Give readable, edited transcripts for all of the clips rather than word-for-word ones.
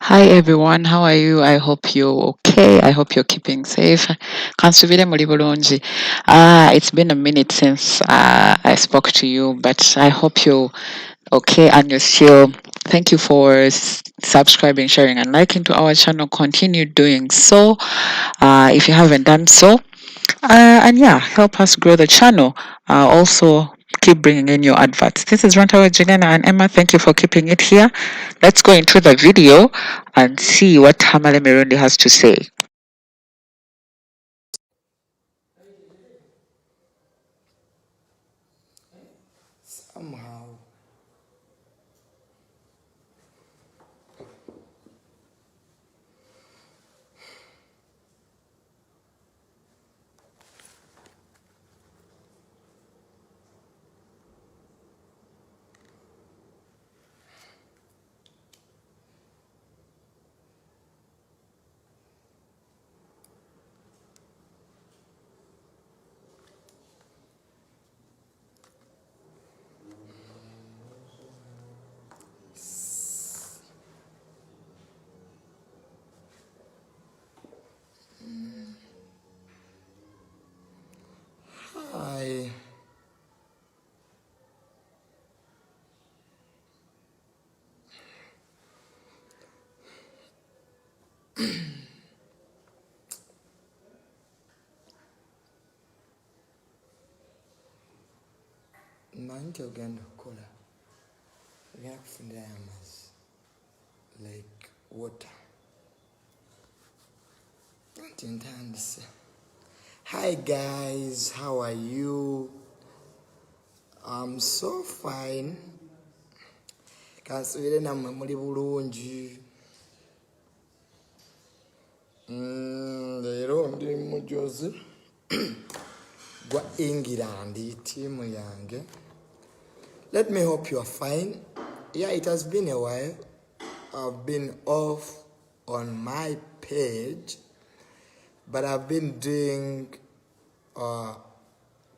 Hi everyone, how are you? I hope you're okay. I hope you're keeping safe. Kansubire muri bulungi. It's been a minute since I spoke to you, but I hope you're okay and you're still. Thank you for subscribing, sharing, and liking to our channel. Continue doing so if you haven't done so. And yeah, help us grow the channel. Also, keep bringing in your adverts. This is Rant with Juliana and Emma. Thank you for keeping it here. Let's go into the video and see what Tamale Mirundi has to say. Somehow, I nanti ogenda kukola ogenda kufundira amazzi like water nanti ntandise. Hi guys, how are you? I'm so fine. Kansubire nammwe muli bulungi. Leero ndi mujozi gwa England tiimu yange. Let me hope you are fine. Yeah, it has been a while. I've been off on my page, but I've been doing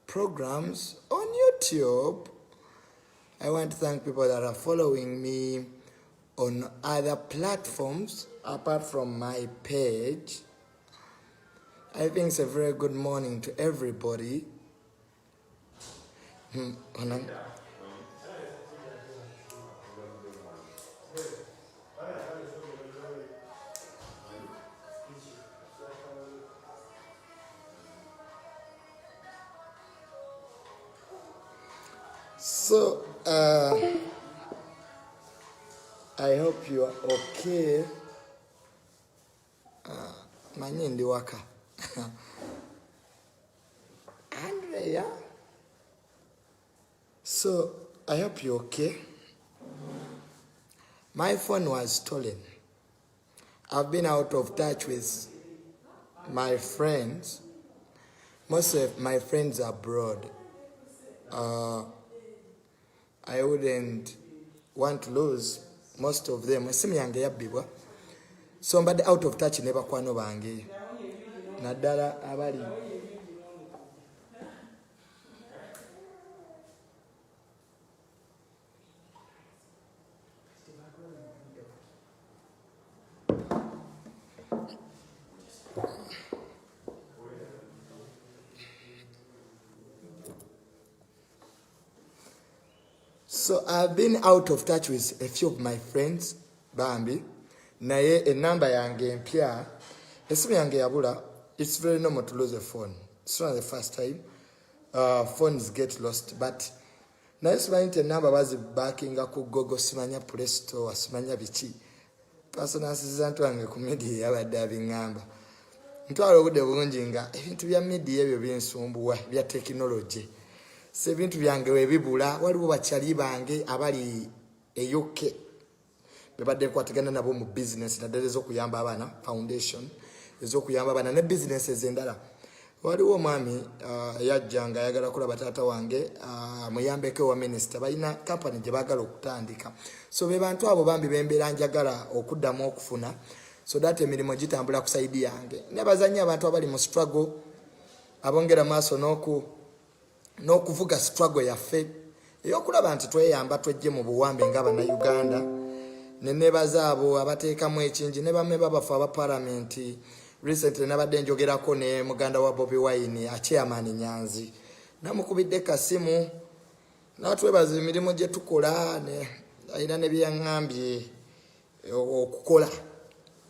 programs on YouTube. I want to thank people that are following me on other platforms apart from my page. I think it's a very good morning to everybody. So, I hope you are okay. Manyindi waka. Andrea. So, I hope you're okay. My phone was stolen. I've been out of touch with my friends. Most of my friends are abroad. I wouldn't want to lose most of them. So mbadde out of touch ne bakwano bange. Naddala abali. So I've been out of touch with a few of my friends, Bambi. Naye a number yange mpya. Esimu yange yabula. It's very normal to lose a phone. It's not the first time. Phones get lost, but naye simanyi number bazi backing ku Google, simanya Play Store, simanya biki. Personal assistant wange ku media yabadde abingamba. Ntwala obudde bulungi nga ebintu bya media ebyo binsumbuwa bya technology. Sebintu byange webibula waliwo bakyali bange abali UK bebadde kwatagana nabo mu business naddala ez'okuyamba abaana foundation ez'okuyamba abaana ne business ezendala. Waliwo mwami yajjanga ayagala kulaba taata wange muyambeko wa minister balina company gye baagala okutandika. So be bantu abo bambi bembeera njagala okuddamu okufuna so that emirimu gitambula ku side yange. Nebazannya abantu abali mu struggle abongera maaso n'okuvuga struggle yaffe ey'okulaba nti tweyamba twejje mu buwambe ng'Abannayuganda nenebaza abo abateekamu ekingi ne bammemba baffe aba palamenti. Recently nabadde njogerako ne muganda wa Bobi Wine Chairman Nyanzi namukubidde kasimu natwebaza emirimu gye tukola ayina ne byaŋŋambye okukola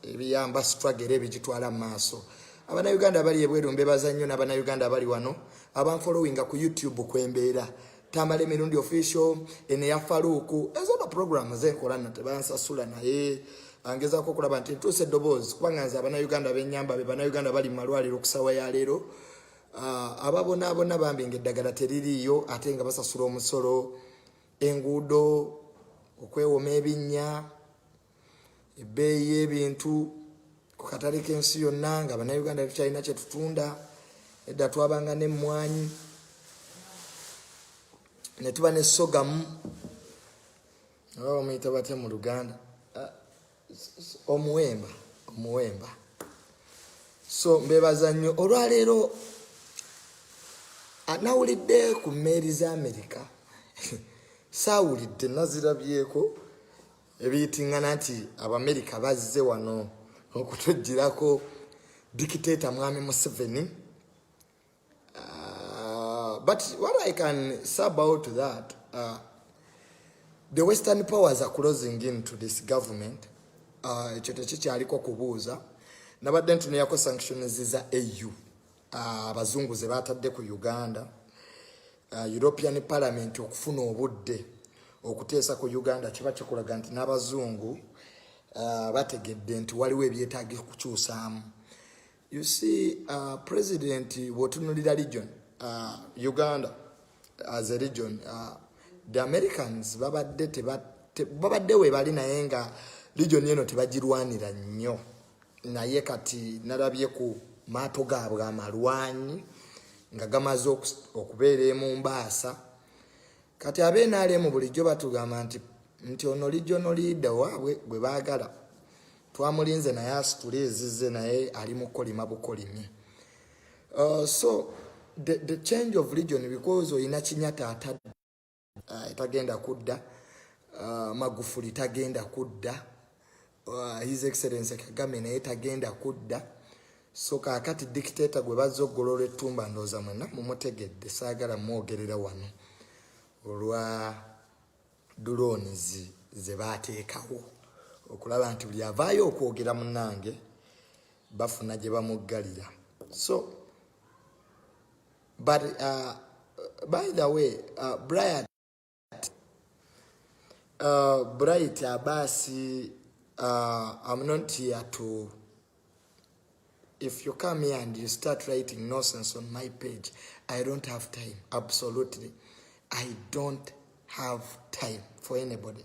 ebiyamba struggle ebigitwala mu maaso. Abannayuganda bali ebweru mbebaza nnyo n'abannayuganda bali wano abanfollowinga ku YouTube kwembeera Tamale Mirundi official ene ya Faruku ezo no program zenkola na tebansasula naye angezaako okulaba nti ntuuse eddoboozi kubanga nze abannayuganda b'ennyamba be bannayuganda bali mu malwaliro okusawa ya leero ababonaabona bambinga eddagala teririiyo ate nga basasula omusolo enguudo okwewoma ebinnya ebbeeyi y'ebintu ku katale k'ensi yonna nga bannayuganda tukyalina kye tutunda edda twabanga n'emmwanyi ne tuba ne sogamu oba bamuyita batya mu Luganda omuwemba so mbebaza nnyo olwaleero nawulidde ku mmeeri za Amerika saawulidde nazirabyeko ebiyitiŋŋana nti Abamerika bazze wano okutujjirako dictator mwami Museveni. But what I can say about that, the Western powers are closing into this government. Ekyo tekikyaliko kubuuza nabadde ntunuyako sanctions za AU abazungu ze batadde ku Uganda, European Parliament okufuna obudde okuteesa ku Uganda kiba kikulaga nti n'abazungu bategedde nti waliwo ebyetaagi kukyusaamu. You see, President bw'otunulira region, Uganda as a region, the Americans babadde we bali naye nga region eno tebagirwanira nnyo naye kati nalabye ku maato gaabwe amalwanyi nga gamaze okubeera mu Mbaasa kati ab'NRM bulijjo batugamba nti ono regional leader waabwe gwe baagala twamulinze naye asitule ezizze naye ali mu kolima bukolimi. So the change of region because oyina Kinyata etagenda kudda, Magufuli tagenda kudda, His Excellency Kagame naye tagenda kudda. So kakati dictator gwe bazza oggolola ettumba ndooza mwenna mumutegedde saagala mwogerera wano olwa drones ze baateekawo okulaba nti buli avaayo okwogera munnange bafuna gye bamuggalira. So but by the way, Bright Abasi, I'm not here to. If you come here and you start writing nonsense on my page, I don't have time. Absolutely. I don't have time for anybody.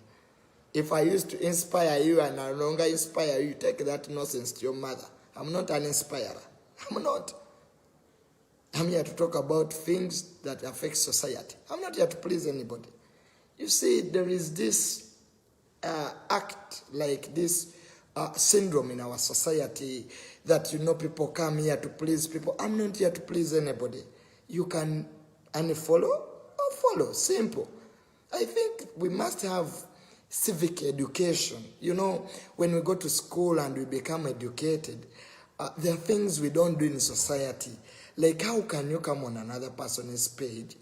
If I used to inspire you and I no longer inspire you, take that nonsense to your mother. I'm not an inspirer. I'm not. I'm here to talk about things that affect society. I'm not here to please anybody. You see, there is this act like this syndrome in our society that, people come here to please people. I'm not here to please anybody. You can unfollow or follow. Simple. I think we must have civic education. When we go to school and we become educated, there are things we don't do in society. Like how can you come on another person's page?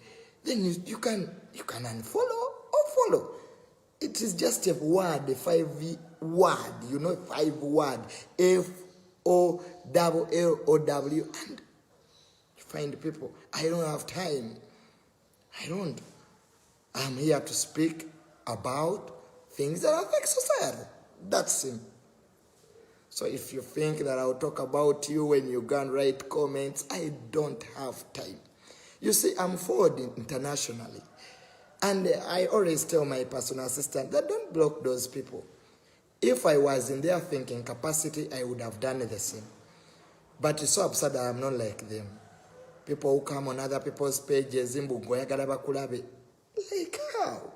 Then you can unfollow or follow. It is just a word, a 5 word, 5 word, FOLLOW, and you find people. I don't have time. I don't. I'm here to speak about things that affect society. That's simple. So if you think that I'll talk about you when you go and write comments, I don't have time. You see, I'm forward internationally. And I always tell my personal assistant that don't block those people. If I was in their thinking capacity, I would have done the same. But it's so absurd that I'm not like them. People who come on other people's pages, like how?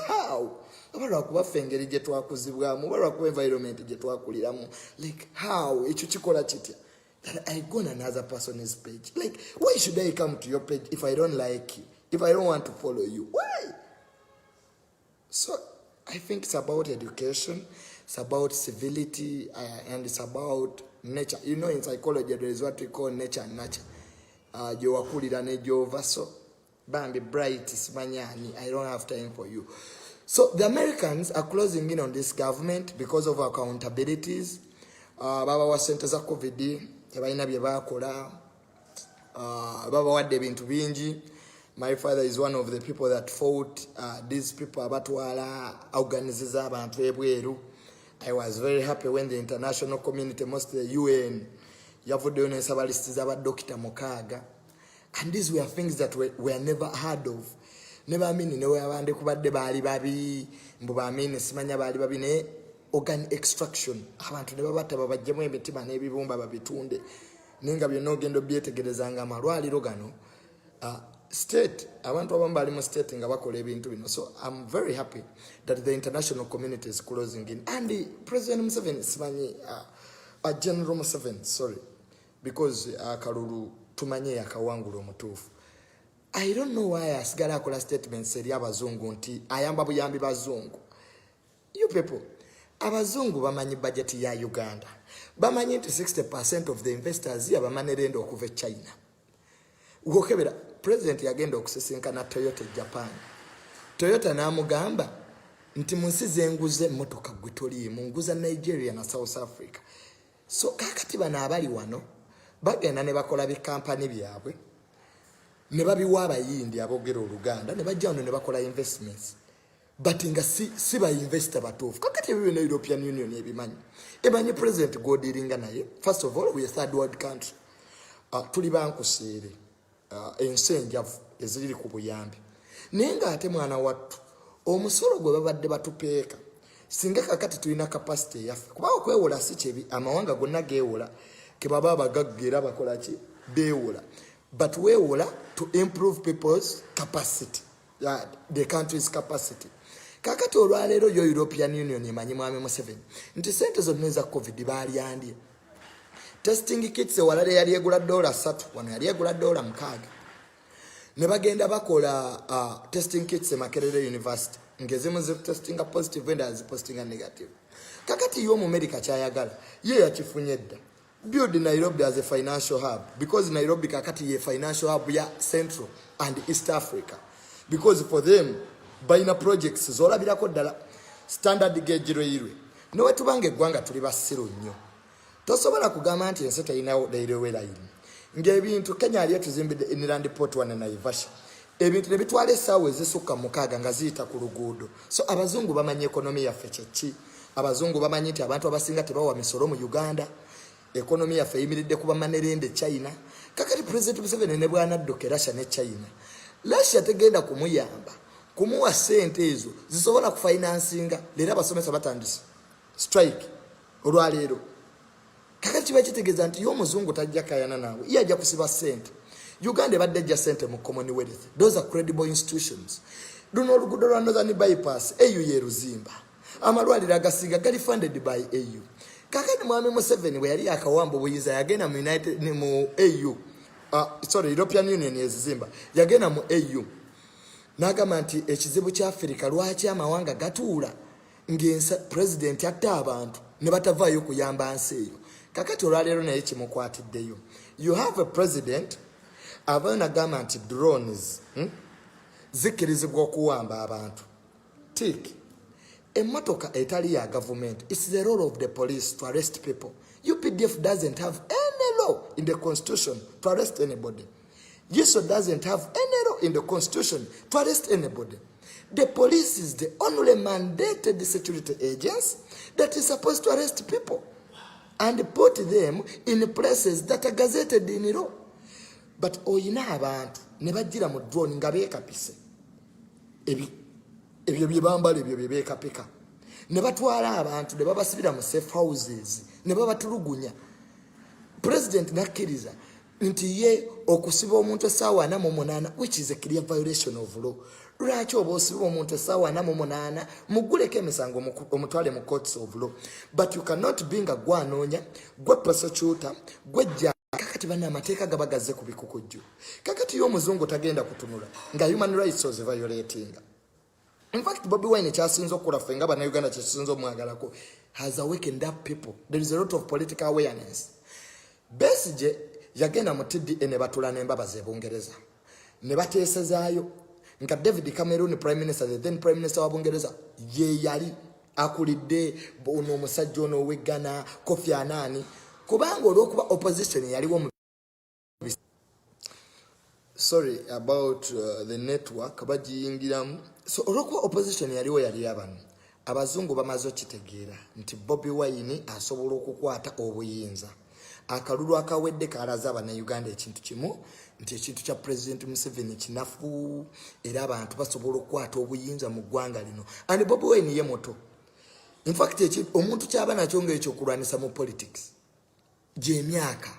How? Abalwa kubafa engeri gye twakuzibwamu, abalwa kuba environment gye twakuliramu. Like how? Ekyo kikola kitya? That I go on another person's page. Like, why should I come to your page if I don't like you? If I don't want to follow you? Why? So, I think it's about education, it's about civility, and it's about nature. You know, in psychology, there is what we call nature and nurture. Jowakulira ne jova, so Bambi bright Smanyani, I don't have time for you. So the Americans are closing in on this government because of accountabilities. Baba wa sente za COVID, tebalina bye bakola. Baba wadde bintu bingi. My father is one of the people that fought these people abatwala organizes abantu ebweru. I was very happy when the international community, mostly the UN, yavuddeyo n'ensaba listi z'abadokita mukaaga. And these were things that were never heard of. Never mean ne abande kubadde baali babi mbu baamini simanya baali babi ne organ extraction. Abantu ne babatta babajjemu emitima n'ebibumba babitunde. Ninga byonna ogenda obyetegerezanga amalwaliro gano. State, abantu abamu bali mu state nga bakola ebintu bino. So I'm very happy that the international community is closing in. And the President Museveni, simanyi, General Museveni, sorry, because Kalulu tumanye yakawangula omutuufu. I don't know why asigala akola statements eri abazungu nti ayamba buyambi bazungu. You people, abazungu bamanyi budget ya Uganda. Bamanyi nti 60% of the investors yabamanirenda okuva China. Ukokebera president yagenda okusisinkana Toyota Japan. Toyota namugamba nti munsize nguze motoka gwitoli munguza Nigeria na South Africa. So kakati bana abali wano bagenda ne bakola bi company byabwe ne babiwa abayindi abogera Oluganda ne bajja wano ne bakola investments. But nga si ba investor batufu. Kakati bibe na European Union ebimanyi. Ebanyi president godiringa naye. First of all, we are a third world country. Tuli bankuseere. Ensenjavu eziri ku buyambi. Nenga ate mwana wattu omusolo gwe babadde batupeeka singa kakati tulina capacity yaffe kuba okwewola si kyebi amawanga gonna geewola ke baba bagaggera bakola ki beewola but weewola to improve people's capacity, the country's capacity. Kakati olwaleero yo European Union emanyi mwami Museveni nti sente zonna eza COVID baalyandye. Testing kits walale yali egula $3 wano yali egula $6. Ne bagenda bakola testing kits e Makerere University. Ngezimu zi testing positive and as posting a negative. Kakati yo mu America kyayagala ye yakifunye dda. Build Nairobi as a financial hub because Nairobi kakati ye financial hub ya Central and East Africa. Because for them buying projects zolabirako ddala standard gauge railway. No wetubange gwanga tuli basiru nnyo. Tosobola kugamba nti ensi terina railway line. Ng'ebintu Kenya yali tuzimbidde inland port wane Naivasha. Ebintu ne bitwala essaawa ezisukka mukaaga nga ziyita ku luguudo. So abazungu bamanyi ekonomi yaffe kyeki. Abazungu bamanyi nti abantu abasinga tebawa misolo mu Uganda. Ekonomi yaffe eyimiridde kuba manerende China. Kakati President Museveni ne bw'anadduka Russia ne China. Russia tegenda kumuyamba. Kumuwa sente ezo zisobola kufinansinga leero abasomesa batandise strike olwaleero. Kakati kiba kitegeeza nti y'omuzungu tajja kayana naawe ye ajja kusiba sente. Uganda ebadde ejja sente mu Commonwealth. Those are credible institutions. Luno oluguudo lwa Northern Bypass AU ye Luzimba. Amalwaliro agasiga gali funded by AU. Kakati mwami Museveni bwe yali akawamba obuyiza yagenda mu United mu AU. European Union yezimba yagenda mu AU. Nagamba nti ekizibu kya Africa lwaki amawanga gatuula ng'ensa president atta abantu ne batavaayo kuyamba nsi eyo. Kakati olwaleero naye kimukwatiddeyo. You have a president abaana gamba nti drones zikkirizibwa okuwamba abantu. Tick. Emmotoka etali ya government. It's the role of the police to arrest people. UPDF doesn't have any law in the constitution to arrest anybody. YESO doesn't have any law in the constitution to arrest anybody. The police is the only mandated security agency that is supposed to arrest people and put them in places that are gazetted in law. But oyina abantu ne bajjira mu drone nga beekapise. Ebyo bye bambala ebyo bye beekapika. Ne batwala abantu ne babasibira mu safe houses ne babatulugunya. President nakkiriza nti ye okusiba omuntu essaawa 48 which is a clear violation of law. Lwaki oba osiba omuntu essaawa 48 muguleko emisango omutwale mu courts of law. But you cannot binga gwanoonya gwe prosecutor gwejja kakati bana amateeka gabagaze ku bikukujju. Kakati y'omuzungu tagenda kutunula nga human rights was violating. In fact, Bobi Wine kyasinze okukola ffe nga bannayuganda kyekisinze omwagalako has awakened up people. There is a lot of political awareness. Besigye yagenda mu TDA ne batula n'embabazi e Bungereza. Ne bateesezaayo nga David Cameron Prime Minister, the then Prime Minister wa Bungereza, ye yali akulidde ono omusajja ono ow'eggana Kofi Annan kubanga olw'okuba opposition yaliwo mu. Sorry about the network bagiyingiramu. So olw'okuba opposition yaliwo yali abantu abazungu bamaze okitegeera nti Bobi Wine asobola okukwata obuyinza. Akalulu akawedde kalaza abannayuganda ekintu kimu nti ekintu kya President Museveni kinafu era abantu basobola okukwata obuyinza mu ggwanga lino. And Bobi Wine ye moto. In fact omuntu kyaba nakyo ng'ekyokulwanisa mu politics gy'emyaka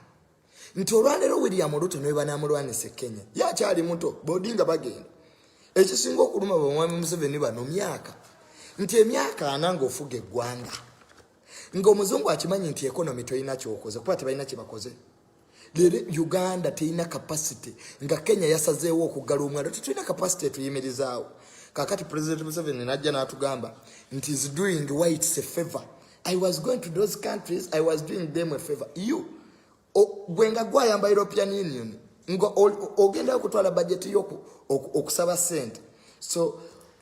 nti olwaleero William Ruto ne banamulwanisa Kenya yakyali muto bodinga bagenda ekisinga okuluma bamwami Museveni bano myaka nti emyaka ananga ofuga eggwanga ng'omuzungu akimanyi nti economy toyina kyokoze kuba tebalina kye bakoze. Leero Uganda teyina capacity nga Kenya yasazeewo okuggala omwalo tetulina capacity tuyimirizaawo. Kakati President Museveni najja n'atugamba nti is doing whites a favor. I was going to those countries, I was doing them a favor. You gwenga gwayamba European Union ngo ogenda okutwala budget yoku okusaba sente. So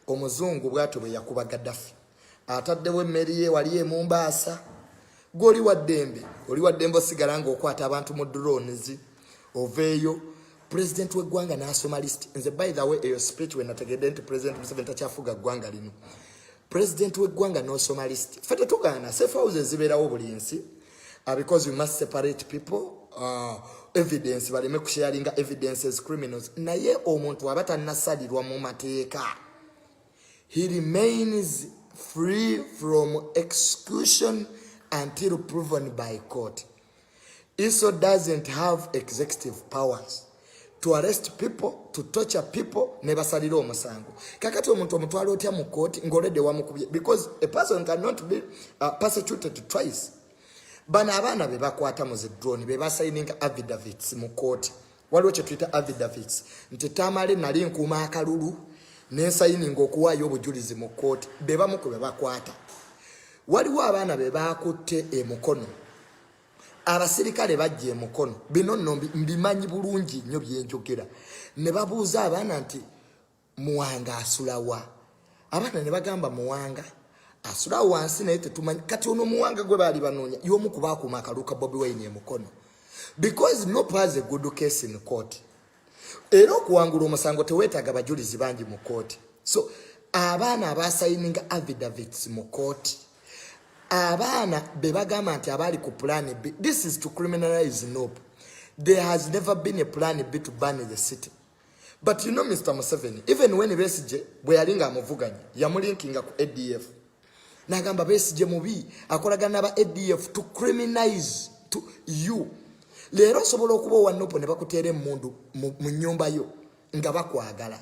omuzungu bwato bwe yakuba Gaddafi ataddewo emmeri ye wali e Mombasa goli waddembe osigala nga okwata abantu mu drones oveeyo. President w'eggwanga n'asoma list nze by the way eyo speech when nategedde nti President Museveni takyafuga ggwanga lino. President w'eggwanga n'osoma list ffe tetugaana safe houses zibeerawo buli nsi because we must separate people evidence baleme kusharinga evidences criminals naye omuntu aba tannasalirwa mu mateeka he remains free from execution until proven by court. ISO doesn't have executive powers to arrest people, to torture people, ne basalira omusango. Kakati omuntu omutwala otya mu court ng'olede wamukubye because a person cannot be persecuted twice. Bana abaana be bakwata mu drone be basayininga affidavits mu court. Waliwo kye tuyita affidavits nti Tamale nali nkuuma akalulu n'ensayininga okuwaayo obujulizi mu court be bamukube bakwata. Waliwo abaana be baakutte emukono abasirikale bajja emukono bino nno mbimanyi bulungi nnyo byenjogera ne babuuza abaana nti Muwanga asulawa. Abaana ne bagamba Muwanga asula wansi naye tetumanyi kati ono Muwanga gwe baali banoonya y'omu ku baakuuma akaluka Bobi Wine emukono because no has a good case in court. Era okuwangula omusango teweetaaga bajulizi bangi mu court. So abaana abasayininga affidavits mu court abaana be bagamba nti abaali ku plan B. This is to criminalize NOP. There has never been a plan B to ban the city. But you know Mr. Museveni, even when Besigye bwe yalinga amuvuganya yamulinkinga ku ADF nagamba Besigye mubi akolagana ba ADF to criminalize to you. Leero osobola okuba wa NOP ne bakuteera emmundu mu nnyumba yo nga bakwagala.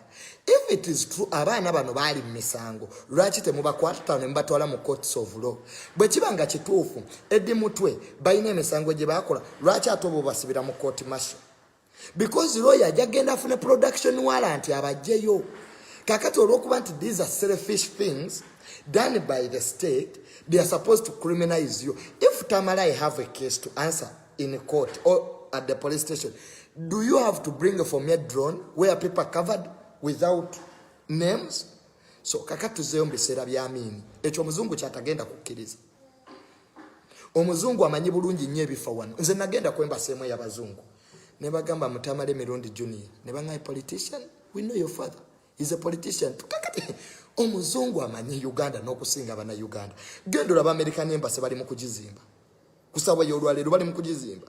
If it is true abaana bano baali mu misango lwaki temubakwata ne mubatwala mu courts of law? Bwe kiba nga kituufu Eddi Mutwe balina emisango gye baakola lwaki ate obo basibira mu court martial? Because lawyer jagenda afune production warrant abajjeyo. Kakati olw'okuba nti these are selfish things done by the state, they are supposed to criminalize you. If Tamale have a case to answer in a court or at the police station, do you have to bring a from a drone where people are covered without names? So kakati tuzeyo mbiseera by'amini ekyo omuzungu kyatagenda kukkiriza. Omuzungu amanyi bulungi nnyo ebifa wano. Nze nagenda kwembaseemu ey'abazungu ne bagamba Tamale Mirundi Jr ne banga politician, we know your father is a politician. Kakati omuzungu amanyi Uganda n'okusinga bana Uganda. Genda olaba American embassy bali mu kugizimba kusaba y'olwaleero bali mu kugizimba.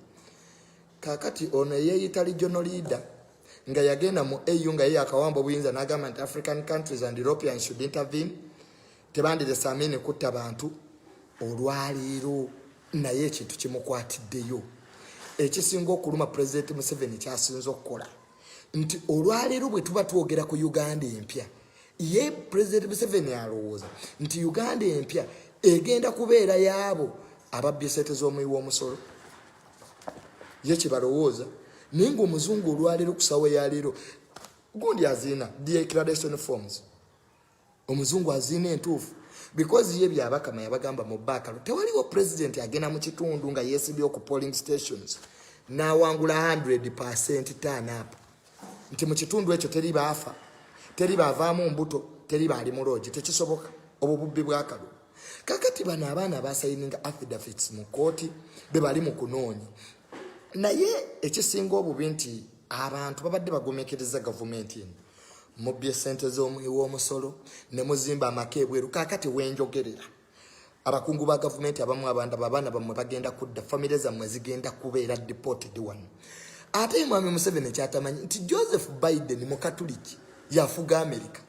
Kakati ono yeeyita regional leader nga yagenda mu AU nga ye akawamba obuyinza n'agamba nti African countries and Europeans should intervene tebandire amini kutta bantu. Olwaleero naye ekintu kimukwatiddeyo ekisinga okuluma President Museveni kyasinza okukola nti olwaleero bwe tuba twogera ku Uganda empya ye President Museveni alowooza nti Uganda empya egenda kubeera yaabo ababbye sente z'omuwi w'omusolo. Ye kibalowooza naye ng'omuzungu olwaleero ku ssaawa ya leero gundi azina declaration forms omuzungu azina entuufu because ye byabakama yabagamba mu backalo tewaliwo president agenda mu kitundu nga yeesibye ku polling stations n'awangula 100% turn up nti mu kitundu ekyo teri baafa teri baavaamu mbuto teri baali mu loogi tekisoboka obwo bubbi bw'akalulu kakati bano abaana basayininga affidavits mu kooti be bali mu kunoonya naye ekisinga obubi nti abantu babadde bagomekereza gavumenti eno mubbye ssente z'omusolo ne muzimba amaka ebweru kakati wenjogerera abakungu ba gavumenti abamu abaana bammwe bagenda kudda famire zammwe zigenda kubeera deported wano ate mwami Museveni kyatamanyi nti Joseph Biden mukatuliki yafuga America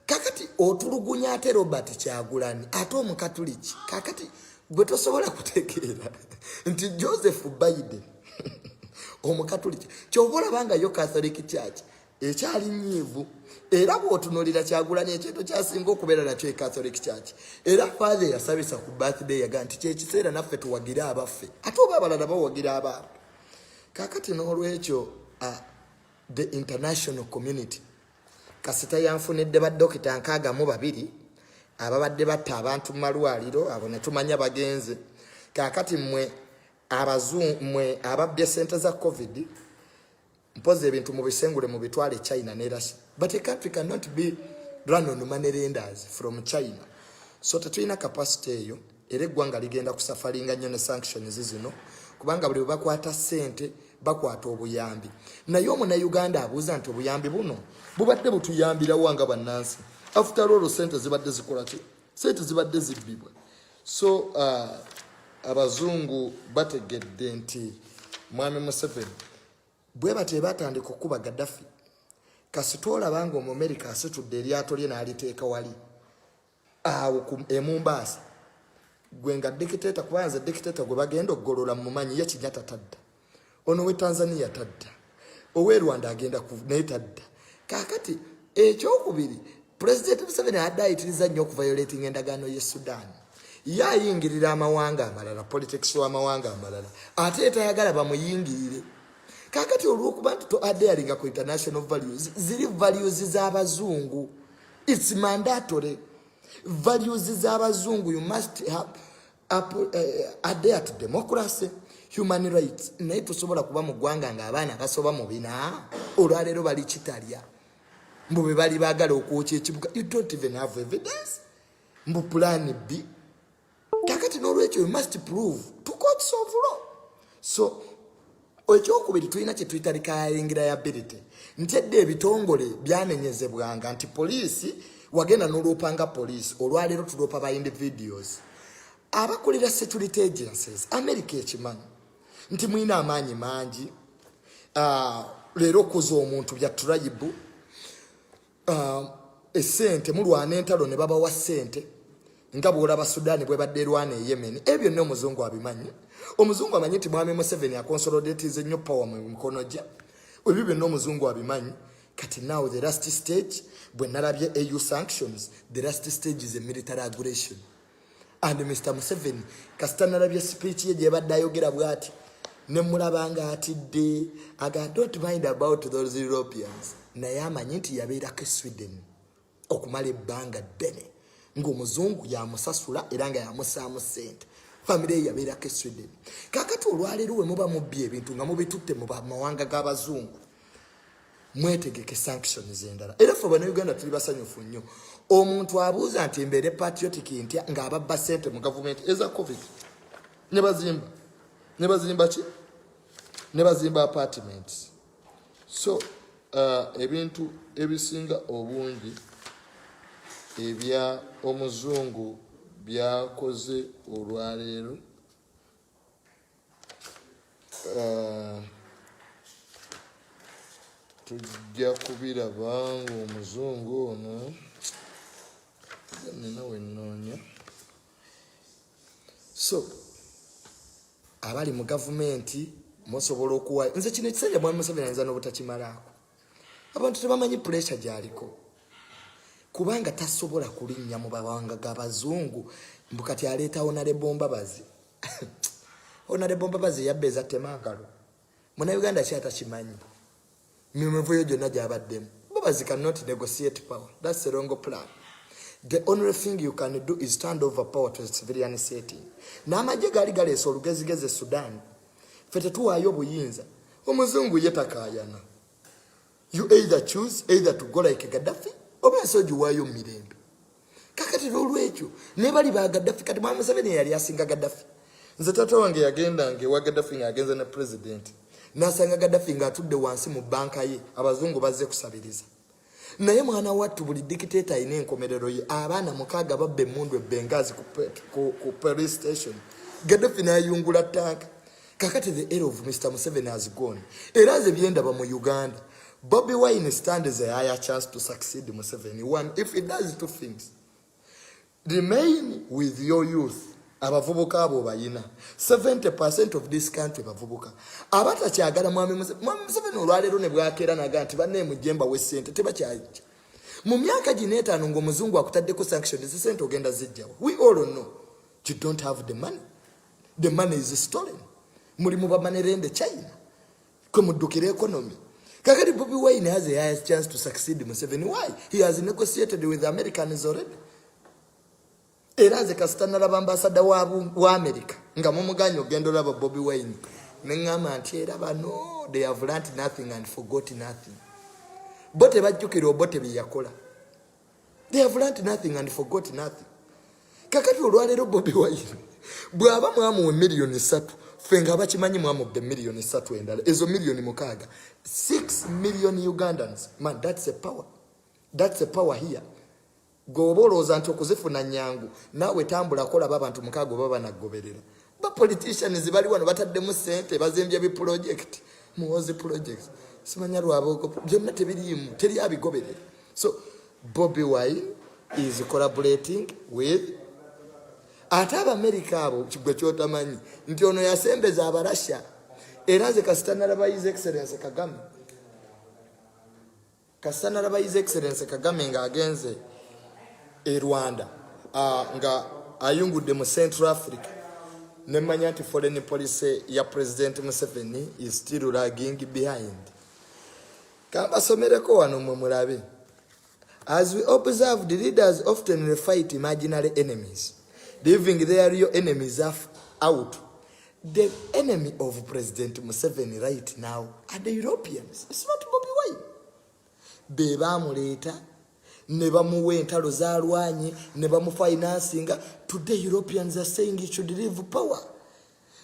kakati otulugunya ate Robert Kyagulanyi ate omukatuliki kakati gwe tosobola kutegeera nti Joseph Biden omukatuliki kyobola banga yo Catholic Church ekyali nyivu era bw'otunuulira Kyagulanyi ekintu kyasinga okubeera nakyo e Catholic Church era father yasabisa ku birthday yaga nti kyekiseera naffe tuwagire abaffe ate oba abalala bawagira abaabwe kakati n'olwekyo the international community kasita yanfunidde baddokita 62 ababadde batta abantu mu malwaliro abo ne tumanya bagenze kakati mmwe abazungu mmwe ababbye ssente za covid mpoze ebintu mu bisengule mu bitwale China ne Russia but a country cannot be run on money lenders from China so tetulina capacity eyo era eggwanga ligenda kusafaringa nnyo ne sanctions zino kubanga buli bakwata ssente bakwata obuyambi naye Omunnayuganda abuuza nti obuyambi buno bubadde butuyambira wanga bannansi after all ssente zibadde zikola ki ssente zibadde zibbibwa so abazungu bategedde nti mwami Museveni bwe bate batandika okuba Gaddafi kasitola bango mu America asitudde eryato lye n'aliteeka wali awo e Mombasa gwenga dictator kwanza dictator gwe bagenda okugolola mu manyi ye Kinyata tadda ono we Tanzania tadda owe Rwanda agenda ku netadda kakati ekyokubiri president Museveni adayitiriza nnyo okuviolating endagaano ye Sudan yayingirira amawanga amalala politics w'amawanga amalala ate tayagala bamuyingirire kakati olwokuba nti to adhering ku international values ziri values z'abazungu it's mandatory values z'abazungu you must have adhere to democracy human rights naye tosobola kuba mu ggwanga ng'abaana basoba mu bina olwaleero bali kitalya mbu be bali baagala okwokya ekibuga you don't even have evidence mbu plan B kakati n'olwekyo you must prove to courts of law so ekyokubiri tulina kye tuyita liability nti edda ebitongole byanenyezebwanga nti poliisi wagenda n'olwopanga poliisi olwaleero tuloopa ba individuals abakulira security agencies America ekimanyi nti mwina amaanyi mangi leero okuza omuntu bya tribe essente mulwana entalo ne babawa ssente nga bw'olaba Sudan bwe badde erwana e Yemen ebyo nno omuzungu abimanyi omuzungu amanyi nti mwami Museveni akonsolidatize nnyo power mu mikono gye ebyo byonna omuzungu abimanyi kati now the last stage bwe nalabye EU sanctions the last stage is a military aggression and Mr. Museveni kasita nalabye speech ye gye badde ayogera bw'ati ne mulabanga atidde aga don't mind about those Europeans naye amanyi nti yabeerako Sweden okumala ebbanga ddene ng'omuzungu yamusasula era nga yamusaamu ssente famire ye yabeerako Sweden kakati olwaleero we muba mubbye ebintu nga mubitutte mu mawanga g'abazungu mwetegeke sanctions endala era ffe Bannayuganda tuli basanyufu nnyo omuntu abuuza nti mbeere patriotic ntya ng'ababba ssente mu gavumenti eza covid ne bazimba ki ne bazimba apartments so ebintu ebisinga obungi ebya omuzungu byakoze olwaleero tujja kubiraba ng'omuzungu ono nina wennoonya so abali mu gavumenti musobola okuwa nze kino ekisanja mwami Museveni ayinza n'obutakimalaako abantu tebamanyi pressure gy'aliko kubanga tasobola kulinnya mu bawanga g'abazungu mbu kati aleeta Honorable Mbabazi Honorable Mbabazi yabba eza Temangalo Munnayuganda ki atakimanyi mimivuyo gyonna gy'abaddemu Mbabazi cannot negotiate power that's the wrong plan The only thing you can do is stand over power to a civilian setting. N'amagye gaali galeesa olugezigezi Sudan. Ffe tetuwaayo buyinza. Omuzungu ye takaayana. You either choose either to go like Gaddafi oba ogiwaayo mu mirembe. Kakati olw'ekyo ne bali ba Gaddafi kati mwa Museveni yali asinga Gaddafi. Nze taata wange yagendanga ewa Gaddafi ng'agenze ne president. N'asanga Gaddafi ng'atudde wansi mu banka ye abazungu bazze kusabiriza. Naye mwana wattu buli dictator ayina enkomerero ye. Abaana 6 babba emmundu e Benghazi ku police station. Gaddafi n'ayungula tanka. Kakati the era of Mr. Museveni has gone. Era ze byendaba mu Uganda. Bobi Wine stands a higher chance to succeed Museveni. One, if he does 2 things. Remain with your youth. Abavubuka abo bayina. 70% of this country bavubuka. Abatakyagala mwami Museveni olwaleero ne bwakeera naga nti banne mujemba w'essente tebakyajja. Mu myaka gino 5 ng'omuzungu akutaddeko sanctions ssente ogenda zijjawo. We all know you don't have the money. The money is stolen. Muli mu bamanirende China. Kwe muddukira economy. Kakati Bobi Wine has the highest chance to succeed Museveni. Why? He has negotiated with the Americans already. Era ze kasitana laba ambassador wa America. Nga mumuganya ogenda olaba Bobi Wine. Nengama nti era bano they have learned nothing and forgot nothing. Bote bajjukira obote bye yakola. They have learned nothing and forgot nothing. Kakati olwaleero Bobi Wine bw'aba mwamu million 3 fenga bakimanyi mwamu million 3 endala ezo million 6 6 million Ugandans. Man, that's a power. That's a power here. Goboloza nti okuzifuna nyangu nawe tambula kola abantu 6 baba nagoberera. Ba politicians bali wano bataddemu sente bazimbye bi project muwozi projects simanya lwabo byonna tebirimu teri abigoberera. So Bobi Wine is collaborating with ate America abo kigwe kyotamanyi nti ono yasembeza abarasha era ze kasitana laba His Excellency Kagame. Kasitana laba His Excellency Kagame ng'agenze e Rwanda nga ayungudde mu Central Africa. Nemanya nti foreign policy ya President Museveni is still lagging behind. Kamba somereko wano mwe mulabe. As we observe, the leaders often fight imaginary enemies, leaving their real enemies out. The enemy of President Museveni right now are the Europeans. It's not Bobi Wine. Beba muleta, ne bamuwa entalo z'alwanye, ne bamufinancinga. Today Europeans are saying he should leave power.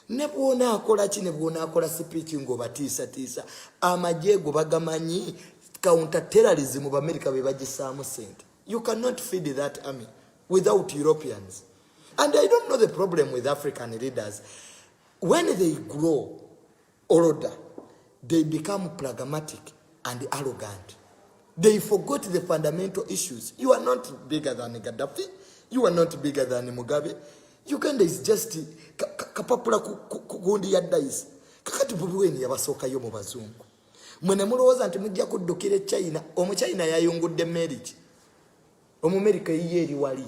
Ne bwona akola ki ne bwona akola speech ng'obatiisa. Amagye go bagamanyi counter-terrorism of America be bagisaamu sente. You cannot feed that army without Europeans. And I don't know the problem with African leaders. When they grow older, they become pragmatic and arrogant. They forgot the fundamental issues. You are not bigger than Gaddafi. You are not bigger than Mugabe. Uganda is just kapapula kugundi ya dice. Kakati Bobi Wine yabasookayo mu bazungu. Mwene mulowooza nti mujja kuddukira China, Omuchina yayungudde marriage. Omumerika yiye eri wali.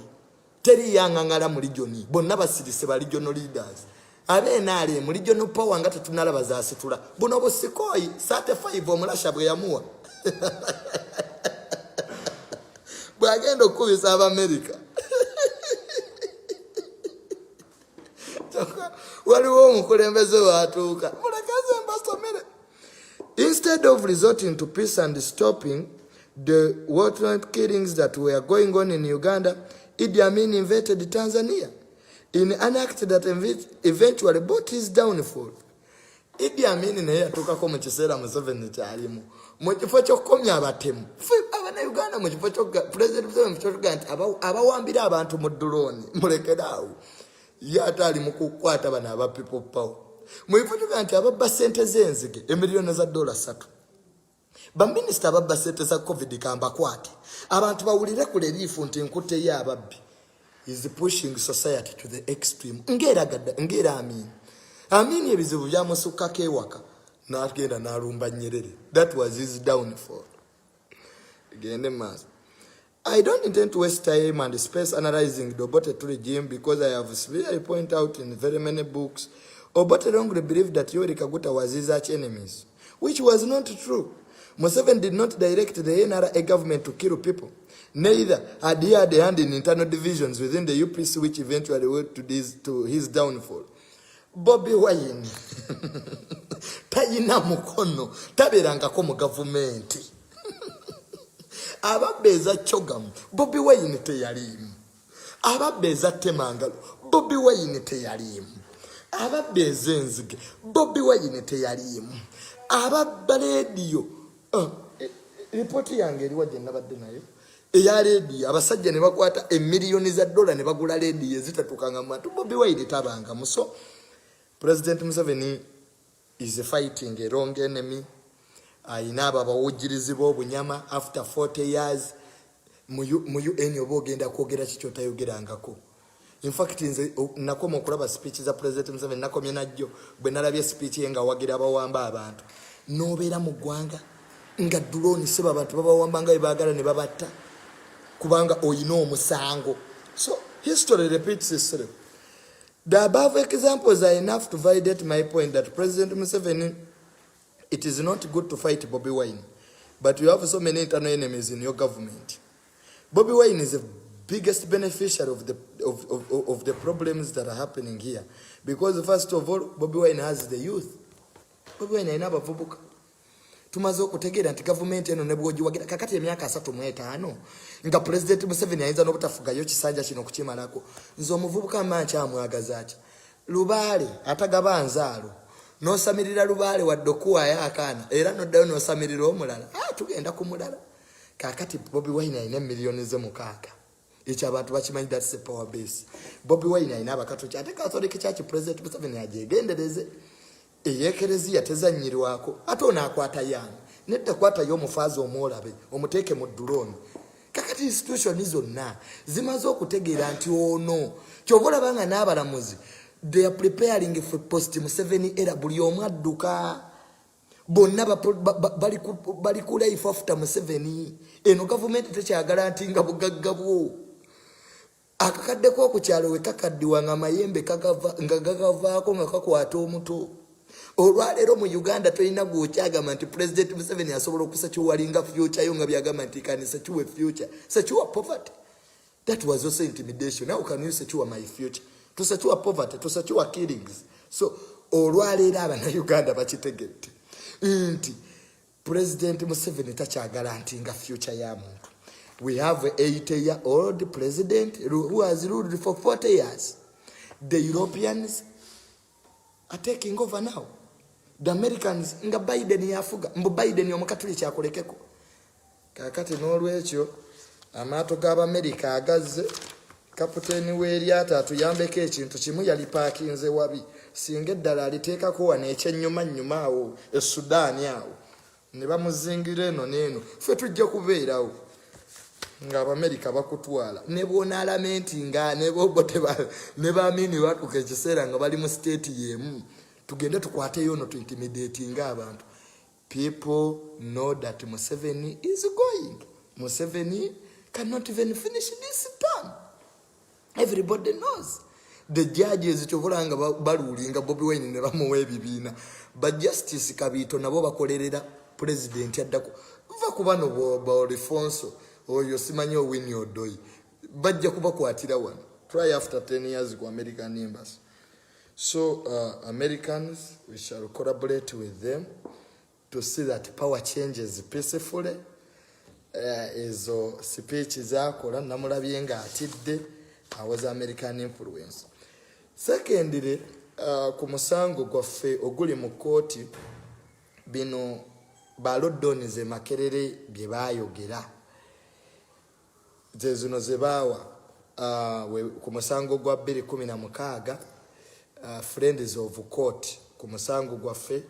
Teri yangangala mu region. Bonna basirise ba regional leaders. Abenaale mu regional power nga tetunalaba zaasitula. Buno Bosikoi 35 omulasha bwe yamuwa. Bwagenda okubisa Abamerika. Waliwo omukulembeze watuuka. Mulekaze mbasomere. Instead of resorting to peace and stopping the wartime killings that were going on in Uganda, Idi Amin invaded Tanzania in an act that eventually brought his downfall. Idi Amin naye yatuukako mu kiseera Museveni kyalimu. Mu kifo ky'okukomya abatemu. Abannayuganda mu kifo ky'okga President Museveni ky'otuga nti abawambira abantu mu drone mulekeraawo. Ye ate ali mu kukwata bano aba people power. Mwifutuka nti ababba sente z'enzige emiliyoni za $3. Baminisita ababba sente za COVID kambakwate. Abantu bawulire ku relief nti nkutte ye ababbi. Is pushing society to the extreme. Ngera Amin. Amin ebizibu byamusukkako ewaka. N'agenda n'alumba Nyerere. That was his downfall. Gende maaso. I don't intend to waste time and space analyzing the Obote regime because I have severely pointed out in very many books Obote wrongly believed that Yoweri Kaguta was his arch enemies, which was not true. Museveni did not direct the NRA government to kill people. Neither had he had a hand in internal divisions within the UPC, which eventually led to his downfall. Bobi Wine tayina mukono taberangako mu gavumenti. Ababeza chogamu Bobi Wine teyalimu. Ababeza temangalo Bobi Wine teyalimu. Ababeza enzige Bobi Wine teyalimu. Ababba radio ripoti yange eriwa gye nabadde nayo eya radio abasajja ne bakwata emiliyoni za dola ne bagula radio ezitatukanga mu Bobi Wine tabanga muso. President Museveni is fighting a wrong enemy. Inaba bawujirizi b'obunyama after 40 years mu UN obogenda kwogera kikyota yogerangako. In fact nze nakoma okulaba speech za President Museveni nakomye najjo bwe nalabye speech ye nga wagira abawamba abantu nobeera mu ggwanga nga drone seba abantu babawamba nga baagala ne babatta kubanga oyina omusango. So history repeats itself. The above examples are enough to validate my point that President Museveni, it is not good to fight Bobi Wine, but you have so many internal enemies in your government. Bobi Wine is the biggest beneficiary of the problems that are happening here, because first of all, Bobi Wine has the youth. Bobi Wine ainaba vubuka. Tumaze okutegeera nti government eno ne bwogiwagira kakati emyaka 35 nga President Museveni ayinza n'obutafugayo kisanja kino kukimalako. Nze omuvubuka amanchi amwagaza ati Lubaale atagaba nzaalo n'osamirira Lubaale wadde okuwaayo akaana era n'oddayo n'osamirira omulala tugenda ku mulala. Kakati Bobi Wine ayina miliyoni ze 6 ekyo abantu bakimanyi that's a power base. Bobi Wine ayina abakatoki ate Catholic Church President Museveni ajegendereze. Eyekerezia tezanyirwako ate onaakwata yange nedda kwata yo mufazi omwolabe omuteeke mu drone. Kakati institution zonna zimaze okutegeera nti ono kyobola banga n'abalamuzi they are preparing for post Museveni era buli omu adduka bonna bali ku life after Museveni. Eno government tekyagala nti nga bugagga bwo akakaddeko ku kyalo we kakaddiwa nga mayembe nga gagavaako nga kakwata omuto. Olwaleero mu Uganda tulina gw'okyagamba nti President Museveni asobola okusakiwalinga future yo nga byagamba nti can secure future, secure poverty. That was also intimidation. How can you secure my future? To secure poverty, to secure killings. So olwaleero abana Uganda bakitegedde nti President Museveni takyagala nti nga future ya muntu. We have a 80-year-old president who has ruled for 40 years. The Europeans are taking over now. The Americans nga Biden yafuga mbu Biden omukatuli kyakolekeko. Kakati n'olwekyo amaato g'Amerika agazze kapiteni w'eryato atuyambeko ekintu kimu yali paakinze wabi singa eddala aliteekako wana ekyennyuma awo Sudaani awo ne bamuzingira eno n'eno ffe tujja kubeerawo nga Abamerika bakutwala ne bw'onaalamenti nga ne bobote ne baamini batuka ekiseera nga bali mu state yemu tugende tukwateyo no to intimidating abantu. People know that Museveni is going. Museveni cannot even finish this term. Everybody knows. The judges tovolanga balulinga Bobi Wine ne bamuwa ebibiina. But Justice Kabito nabo bakolerera president yaddako. Va kubano bo Alfonso oyo simanyi owini odoi. Bajja kubakwatira wano. Try after 10 years ku American embassy. So Americans, we shall collaborate with them to see that power changes peacefully. Ezo speech zakola namulabye nga atidde awaza American influence. Secondly, ku musango gwaffe oguli mu kooti bino balodonize makerere bye bayogera zino ze baawa ku musango gwa 2016 friends of court ku musango gwaffe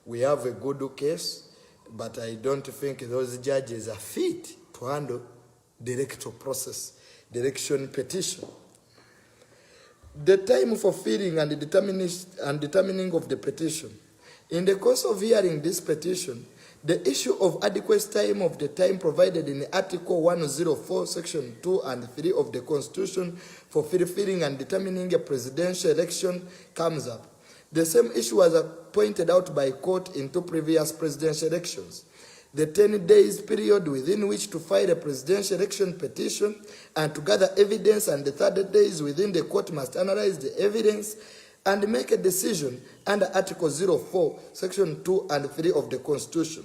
we have a good case, but I don't think those judges are fit to handle the electoral process, the election petition. The time for filling and determining of the petition. In the course of hearing this petition, the issue of adequate time of the time provided in Article 104, Section 2 and 3 of the Constitution for fulfilling and determining a presidential election comes up. The same issue was pointed out by court in 2 previous presidential elections. the 10 days period within which to file a presidential election petition and to gather evidence, and the 30 days within the court must analyze the evidence and make a decision under Article 04, Section 2 and 3 of the Constitution.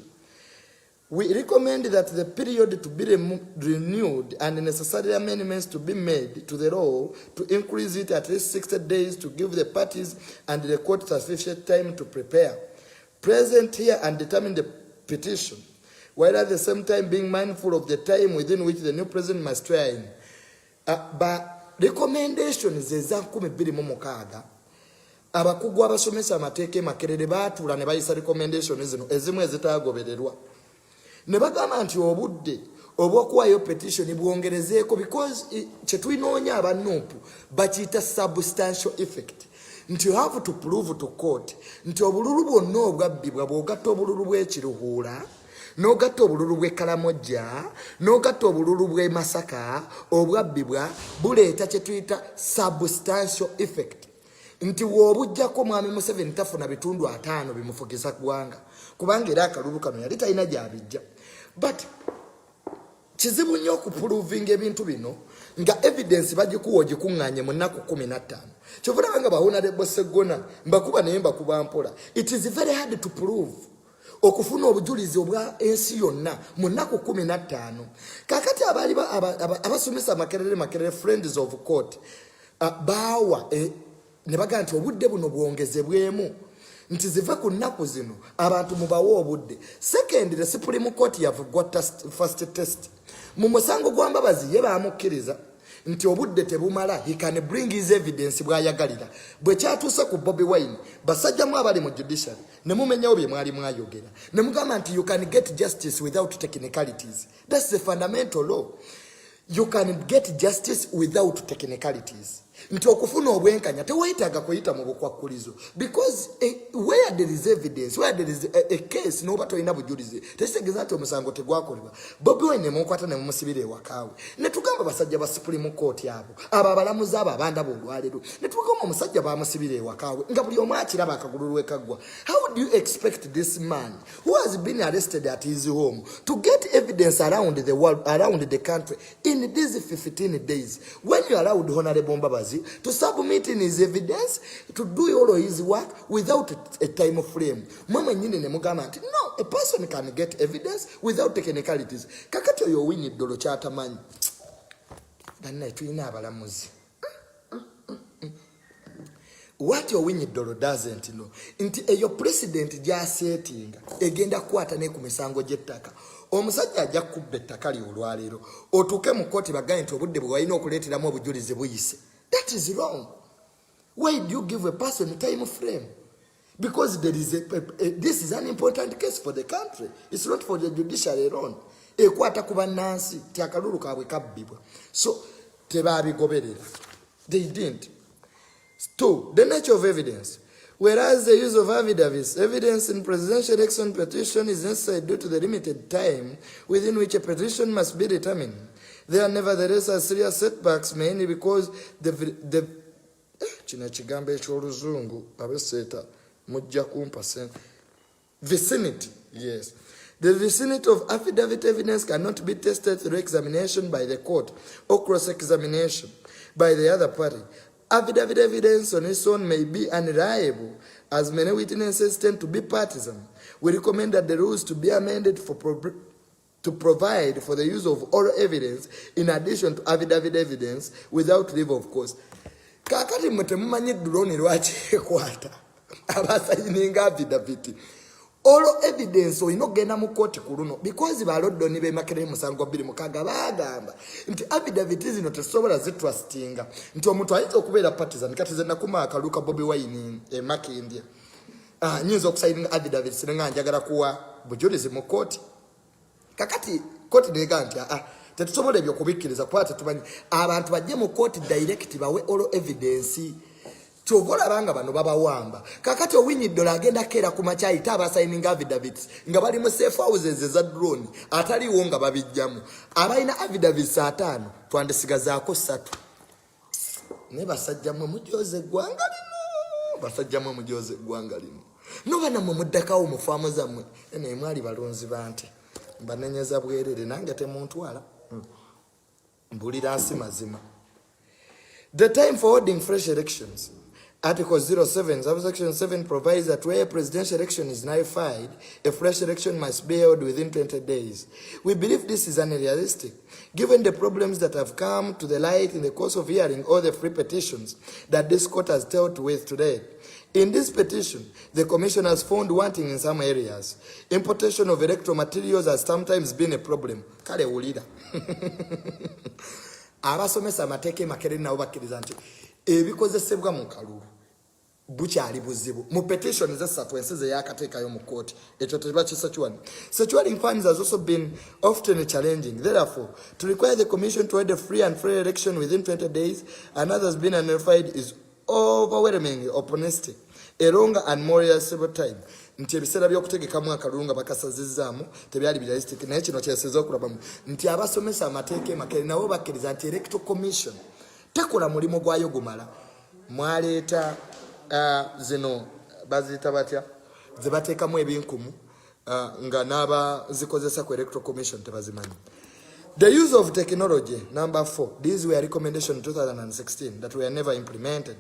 We recommend that the period to be renewed and necessary amendments to be made to the law to increase it at least 60 days to give the parties and the court sufficient time to prepare, present here and determine the petition, while at the same time being mindful of the time within which the new president must swear in. But recommendations is abakugu abasomesa amateeka makerere baatula ne bayisa recommendation zino ezimu ezitaagobererwa ne bagamba nti obudde obw'okuwayo petition bwongerezeeko because kyetulинoonya abanuupu bakiyita substantial effect nti you have to prove to court nti obululu bwonna obwabbibwa bw'ogatta obululu bw'ekiruhuula n'ogatta obululu bw'e Kalamojja n'ogatta obululu bw'e Masaka obwabbibwa buleeta kye tuyita substantial effect nti w'obujjako mwami Museveni tafuna bitundu 5 bimufugisa ggwanga kubanga era akalulu kano yali talina gy'abijja but kizibu nnyo okupuluvinga ebintu bino nga evidence bagikuwa ogikuŋŋaanye mu nnaku 15 kyova olaba bahuna Sseggona mbakuba naye mbakuba mpola. It is very hard to prove okufuna obujulizi obwa ensi yonna mu nnaku 15 kakati abaali abasomesa makerere friends of court baawa ne bagamba nti obudde buno bwongezebwemu nti zive ku nnaku zino abantu mubawe obudde. Second, the Supreme Court have got first test mu musango gwa Mbabazi ye baamukkiriza nti obudde tebumala, he can bring his evidence bw'ayagalira. Bwe kyatuuse ku Bobi Wine basajjamu abali mu judiciary ne mumenyawo bye mwali mwayogera ne mugamba nti you can get justice without technicalities. That's the fundamental law. You can get justice without technicalities. Nti okufuna obwenkanya tewayitaga kuyita mu bukwakkulizo because where there is evidence, where there is a case n'oba tolina bujulizi tekitegeeza nti omusango tegwakolebwa. Bobi Wine ne mukwata ne mumusibira ewakaawe ne tugamba basajja ba Supreme Court abo abalamuzi abo abandaba olwaleero ne tugamba omusajja baamusibira ewakaawe nga buli omu akiraba akagulu lwe kaggwa. How do you expect this man who has been arrested at his home to get evidence around the world, around the country in these 15 days when you allowed Honorable Mbabazi to submit in his evidence, to do all of his work without a time frame? Mama nyine ne mugamba nti no, a person can get evidence without technicalities. Kakati oyo winyi dolo kyatamanyi ganna tulina abalamuzi. What your winyi dolo doesn't know nti eyo president gy'asetinga egenda kukwata ne ku misango gy'ettaka. Omusajja ajja kubba ettaka lye olwaleero otuuke mu kkooti bagaye nti obudde bwe walina okuleeteramu obujulizi buyise. That is wrong. Why do you give a person a time frame? Because there is this is an important case for the country. It's not for the judiciary alone. Ekwata kuba nansi ti akalulu kaabwe kabbibwa. So tebaabigoberera. They didn't. 2. The nature of evidence. Whereas the use of evidence in presidential election petition is necessary due to the limited time within which a petition must be determined, there nevertheless are serious setbacks, mainly because the vicinity, yes. The vicinity of affidavit evidence cannot be tested through examination by the court or cross-examination by the other party. Affidavit evidence on its own may be unreliable, as many witnesses tend to be partisan. We recommend that the rules to be amended to provide for the use of oral evidence in addition to affidavit evidence without leave of course. Kakati mutemumanyi drone lwaki ekwata abasayininga affidavit. Oral evidence oyina okugenda mu kooti ku luno because balodoni bemakere musango 26 bagamba nti affidavit zino tesobola zitrustinga nti omuntu ayinza okubeera partisan kati ze nakuma akaluka Bobi Wine Makindya nyinza okusayininga affidavit singa njagala kuwa bujulizi mu kooti. Kakati kooti nega nti tetusobola ebyo kubikkiriza kuba tetumanyi abantu bajje mu kooti direct bawe oral evidence. Chovola banga bano babawamba. Kakati owinyi dola agenda kera ku machayi taba signing affidavits nga bali mu safe houses za drone atali wonga babijjamu abaina affidavits 5 twandisigazaako 3 ne basajja mu mujoze gwangalino basajja mu mujoze gwangalino no bana mu muddakawo mu faamu zammwe ene mwali balonzi bante mbanenyeza bwerere nange temuntwala mbulira nsi mazima. The time for holding fresh elections. Article 07, subsection 7 provides that where a presidential election is nullified, a fresh election must be held within 20 days. We believe this is unrealistic, given the problems that have come to the light in the course of hearing all the free petitions that this court has dealt with today. In this petition, the Commission has found wanting in some areas. Importation of electoral materials has sometimes been a problem. Kale ulida. Abasomesa amateeka makerere nabo bakkiriza nti ebikozesebwa mu kalulu bukyali buzibu mu petition ez'essatu ensize yakateekayo mu kooti ekyo teba kisakiwani. Securing funds has also been often challenging. Therefore, to require the Commission to hold a free and fair election within 20 days and others being nullified is overwhelmingly opportunistic, a longer and more reasonable time. Nti ebiseera by'okutegekamu akalulu nga bakasazizaamu tebyali realistic naye kino kyeseza okulabamu nti abasomesa amateeka makerere nabo bakkiriza nti electoral commission tekola mulimu gwayo gumala. Mwaleeta zino baziyita batya ze bateekamu ebinkumu nga n'abazikozesa ku electoral commission tebazimanyi. The use of technology, number 4. These were recommendations in 2016 that were never implemented.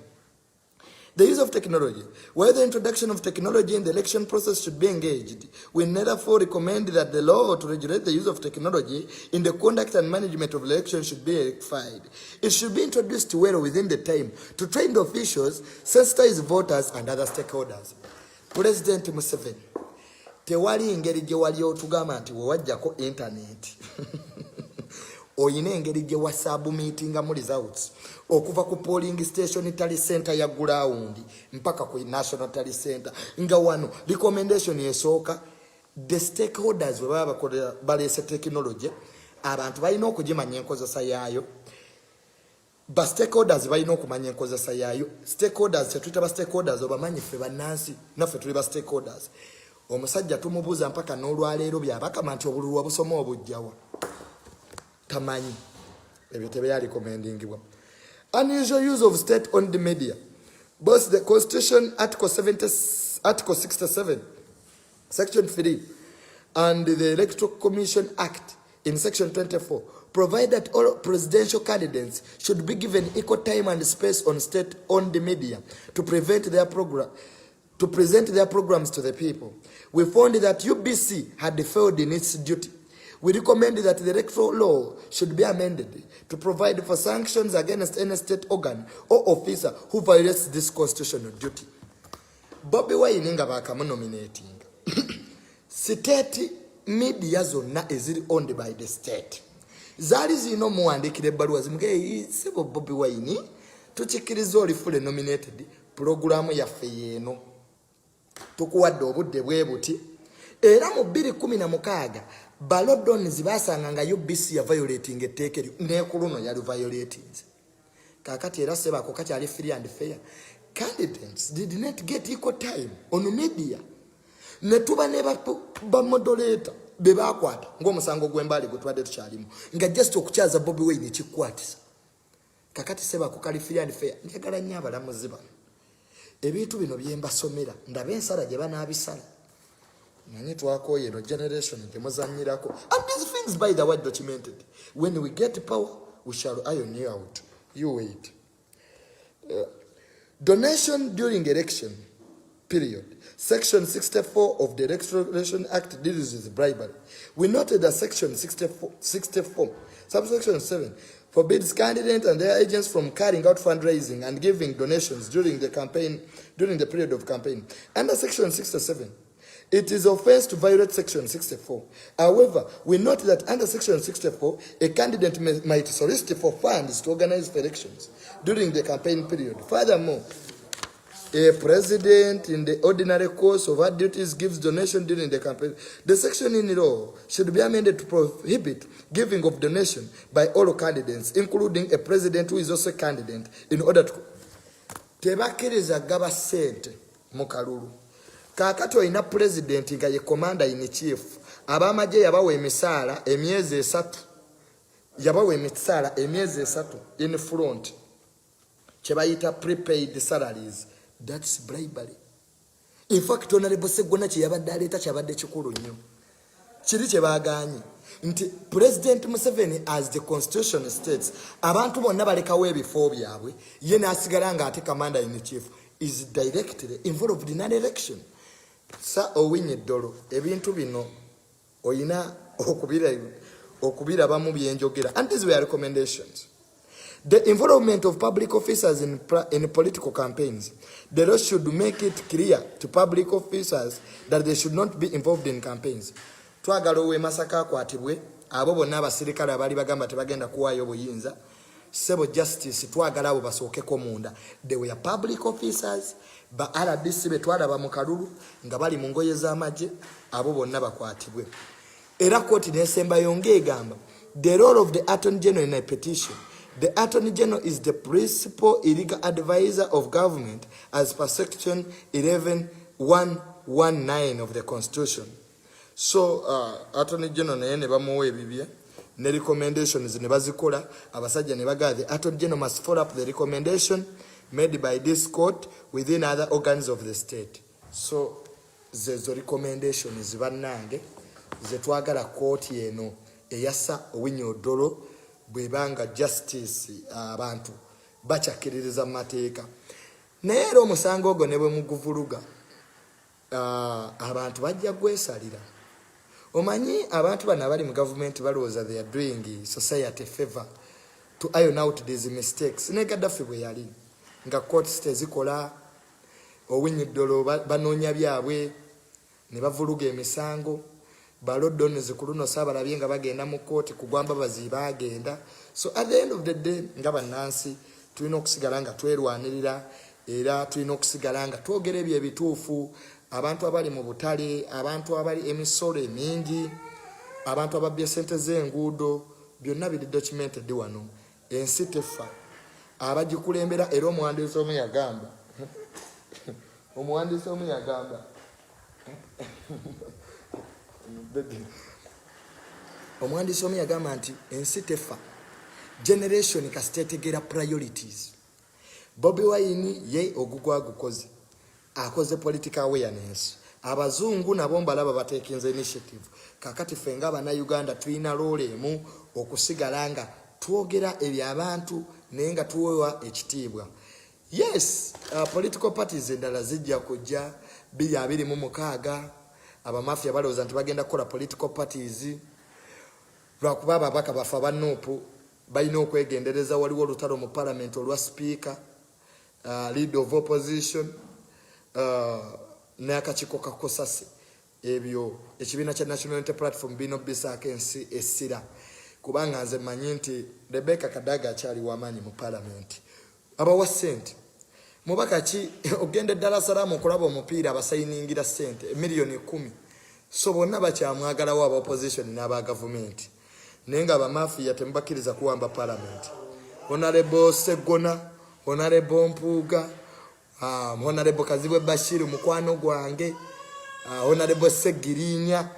The use of technology. Where the introduction of technology in the election process should be engaged, we therefore recommend that the law to regulate the use of technology in the conduct and management of elections should be rectified. It should be introduced well within the time to train the officials, sensitize voters and other stakeholders. President Museveni, tewali engeri gye wali otugamba nti wewajjako internet oyina engeri gye wasaabu meetinga mu results okuva ku polling station tally center ya ground mpaka ku national tally center nga wano recommendation yesooka the stakeholders bwe baba bakolera balese technology abantu balina okugimanya enkozesa yaayo. Ba stakeholders balina okumanya enkozesa yaayo. Stakeholders tetuyita ba stakeholders obamanyi ffe bannansi naffe tuli ba stakeholders. Omusajja tumubuuza mpaka n'olwaleero byabakama nti obululu wabusoma obujjawa tamanyi ebyo tebyali recommendingibwa. Unusual use of state-owned media. Both the Constitution, Article 67, Section 3, and the Electoral Commission Act in Section 24 provide that all presidential candidates should be given equal time and space on state-owned media to present their programs to the people. We found that UBC had failed in its duty. We recommend that the electoral law should be amended to provide for sanctions against any state organ or officer who violates this constitutional duty. Bobi Wine nga bakamunominating. State media zonna eziri owned by the state. Zaali zino muwandikira ebbaluwa zimuge sebo Bobi Wine tukikkiriza olifule nominated programu yaffe yeeno. Tukuwadde obudde bwe buti. Era mu 2016 balodons basanga nga UBC ya violating etteeka n'ekuluno yali violating. Kakati era sebako kakyali free and fair. Candidates did not get equal time on media. Ne tuba ne ba moderator be bakwata ng'omusango gw'embali gwe twadde tukyalimu nga just okukyaza Bobi Wine kikwatisa. Kakati sebako kali free and fair. Njagala nnyo abalamuzi bano. Ebintu bino byembasomera ndaba ensala gye banaabisala. Nanyi twakoye no generation temuzanyirako. And these things by the way documented. When we get power, we shall iron you out. You wait. Donation during election period. Section 64 of the Election Act deals with bribery. We noted that Section 64, subsection 7, forbids candidates and their agents from carrying out fundraising and giving donations during the period of campaign. Under Section 67, it is offense to violate Section 64. However, we note that under Section 64, a candidate might solicit for funds to organize elections during the campaign period. Furthermore, a president in the ordinary course of her duties gives donation during the campaign. The section in law should be amended to prohibit giving of donation by all candidates, including a president who is also a candidate, in order to... Tebakiriza gaba sente mu kalulu. Kakati olina president nga ye commander in chief. Abamagye yabawa emisaala emyezi 3. In front. Kyebayita prepaid salaries. That's bribery. In fact, Honorable Segona kyeyabadde aleeta kyabadde kikulu nnyo. kiri kye baaganye nti President Museveni as the constitution states abantu bonna balekawo ebifo byabwe ye n'asigala nga ate commander in chief is directly involved in an election. Sa owinye ddolo ebintu bino oyina okubirabamu byenjogera, and these were recommendations. The involvement of public officers in political campaigns. The law should make it clear to public officers that they should not be involved in campaigns. Twagala owe Masaka akwatibwe abo bonna abasirikale abali bagamba tebagenda kuwaayo buyinza sebo justice twagala abo basookeko munda. They were public officers ba RDC betwalaba mu kalulu nga bali mu ngoye z'amagye abo bonna bakwatibwe. Era koti n'esembayo ng'egamba the role of the Attorney General in a petition. The Attorney General is the principal illegal advisor of government as per section 11.119 of the Constitution. So, Attorney General ne bamuwa ebibye ne recommendations ne bazikola abasajja ne bagaa the Attorney General must follow up the recommendation made by this court within other organs of the state. So, zezo recommendations bannange ze twagala court eno eyassa Owinyo Odolo bwebanga justice abantu bakyakiririza mu mateeka. Naye era omusango ogwo ne bwe muguvuluga abantu bajja gwesalira. Omanyi abantu bano abali mu government balowooza they are doing society favor to iron out these mistakes. Ne Gaddafi bwe yali nga courts tezikola Owinyo Odolo banoonya byabwe ne bavuluga emisango balodoni zikuluno Saabalabye nga bagenda mu kooti kugwamba baziba agenda. So at the end of the day nga bannansi tulina okusigala nga twerwanirira era tulina okusigala nga twogera ebyo ebituufu. Abantu abali mu butale, abantu abali emisolo emingi, abantu ababbye ssente z'enguudo byonna biri documented wano. Ensi tefa abagikulembera era omuwandiisi omu yagamba Omwandisi omu yagamba nti ensi tefa generation kasitetegera priorities. Bobi Wine ye ogugwagukoze akoze political awareness. Abazungu nabo mbalaba batekinze initiative. Kakati fenga abana Uganda tulina role emu okusigala nga twogera ebyabantu naye nga tuwewa ekitiibwa. Yes, political parties endala zijja kujja 2026 abamafia balowooza nti bagenda kukola political parties lwakuba ababaka bafa bannuupu balina okwegendereza. Waliwo olutalo mu parliament olwa speaker, leader of opposition, n'akakiiko ka Kosase. Ebyo ekibiina kya National Unity Platform bino bisaako ensi essira kubanga nze mmanyi nti Rebecca Kadaga akyali w'amaanyi mu parliament. Abawa ssente mubaka ki ogenda Dar es Salaam okulaba omupiira abasayiningira ssente $1,000,000. So bonna bakyamwagalawo aba opposition n'aba government naye nga abamafia temubakkiriza kuwamba parliament. Honorable Segona, Honorable Mpuuga, Honorable Kazibwe Bashir mukwano gwange, Honorable Segirinya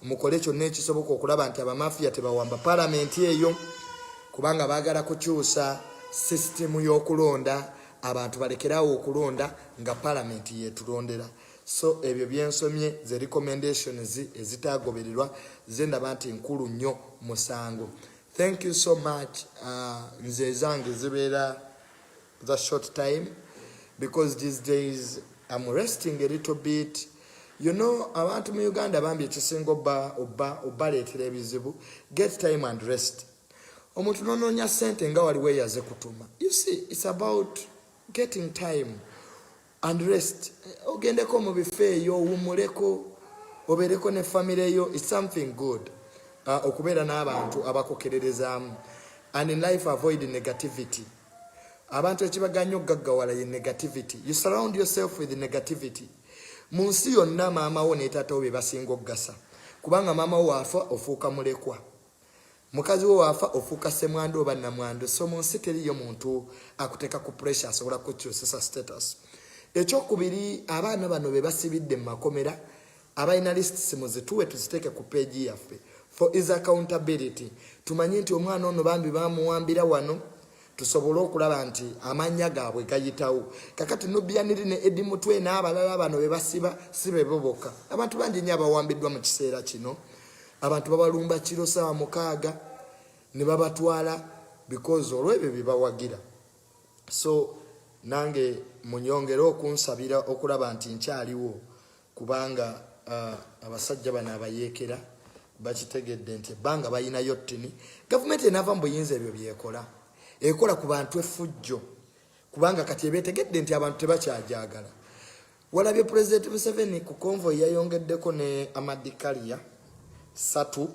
mukole kyonna ekisoboka okulaba nti abamafia tebawamba parliament eyo kubanga baagala kukyusa system y'okulonda abantu balekerawo okulonda nga parliament yetulondera. So ebyo byensomye ze recommendations ezitagobererwa zendaba nti nkulu nnyo musango. Thank you so much. Nze zange zibeera the short time because these days I'm resting a little bit. You know, abantu mu Uganda bambi ekisinga obaleetera ebizibu. Get time and rest. Omuntu n'onoonya ssente nga wali weeyaze kutuma. You see, it's about getting time and rest. Ogendeko mu bifo eyo owummuleko obeereko ne family yo. It's something good. Okubeera n'abantu abakokererezaamu. And in life avoid negativity. Abantu ekibaganya okugaggawala ye negativity. You surround yourself with negativity. Mu nsi yonna maama wo ne taata wo be basinga okugasa. Kubanga maama wo afa ofuuka mulekwa. Mukazi wo afa ofuuka ssemwandu oba nnamwandu. So mu nsi teriyo muntu akuteeka ku pressure asobola kukyusisa status. Ekyokubiri abaana bano be basibidde mu makomera abalina lists muzituwe tuziteeke ku peegi yaffe. For his accountability. Tumanyi nti omwana ono bambi bamuwambira wano tusobole okulaba nti amannya gaabwe gayitawo. Kakati Nubianiri ne Eddie Mutwe n'abalala bano be basiba si be bo bokka. Abantu bangi nnyo abawambiddwa mu kiseera kino. abantu babalumba kiro sawa mukaaga ne babatwala because olwebyo bibawagira. So nange munyongere okunsabira okulaba nti nkyaliwo kubanga abasajja bano abayeekera bakitegedde nti ebbanga bayinayo ttini. Gavumenti enava mu buyinza ebyo byekola ekola ku bantu effujjo kubanga kati ebeetegedde nti abantu tebakyajagala. Walabye President Museveni ku convoy yayongeddeko ne amadikaliya 3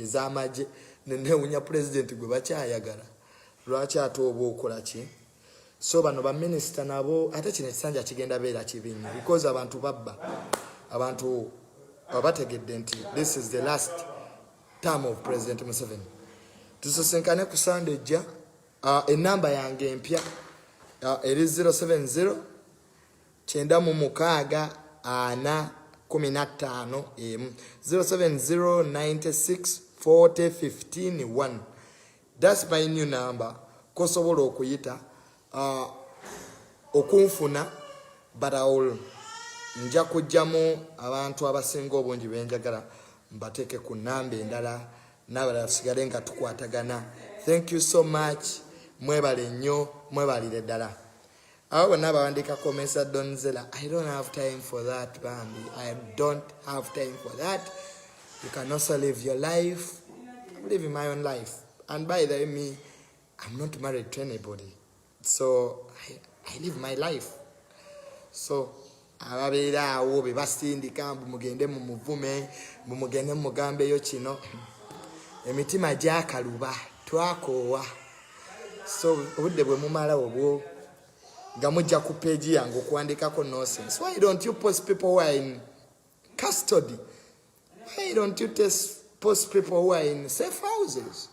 ez'amagye nenewunya President gwe bakyayagala. Lwaki ate oba okola ki? So bano ba minister nabo ate kino ekisanja kigenda beera kibi nnyo because abantu babba, abantu abategedde nti this is the last term of President Museveni. Tusosenkane ku Sunday ejja. Enamba yange empya eri 070 9 6 4 15 070 96 40 15 1. That's my new number. Kosobola okuyita okunfuna, but I will nja kujjamu abantu abasinga obungi benjagala mbateeke ku namba endala n'abalala tusigale nga tukwatagana. Thank you so much. Mwebale nnyo, mwebalire ddala. Abo bonna bawandikako Mesa Donzela, I don't have time for that, Bambi. I don't have time for that. You can also live your life. I'm living my own life. And by the way, me, I'm not married to anybody. So I live my life. So ababeera awo be basindika mugende mu muvume mugende mugambeyo kino emitima gyakaluba twakoowa. So obudde bwe mumala obwo nga mujja ku page yange okuwandikako nonsense. Why don't you post people who are in custody? Why don't you post people who are in safe houses?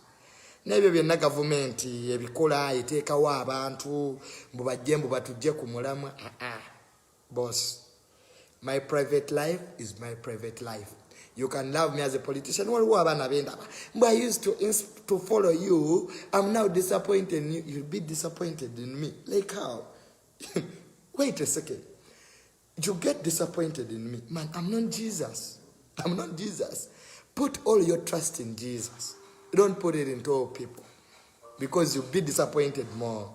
Nebyo byonna gavumenti ebikola eteekawo abantu mbubajje mbubatujje ku mulamwa. Boss, my private life is my private life. You can love me as a politician. But I used to follow you. I'm now disappointed in you. You'll be disappointed in me. Like how? Wait a second. You get disappointed in me. Man, I'm not Jesus. I'm not Jesus. Put all your trust in Jesus. Don't put it into all people. Because you'll be disappointed more.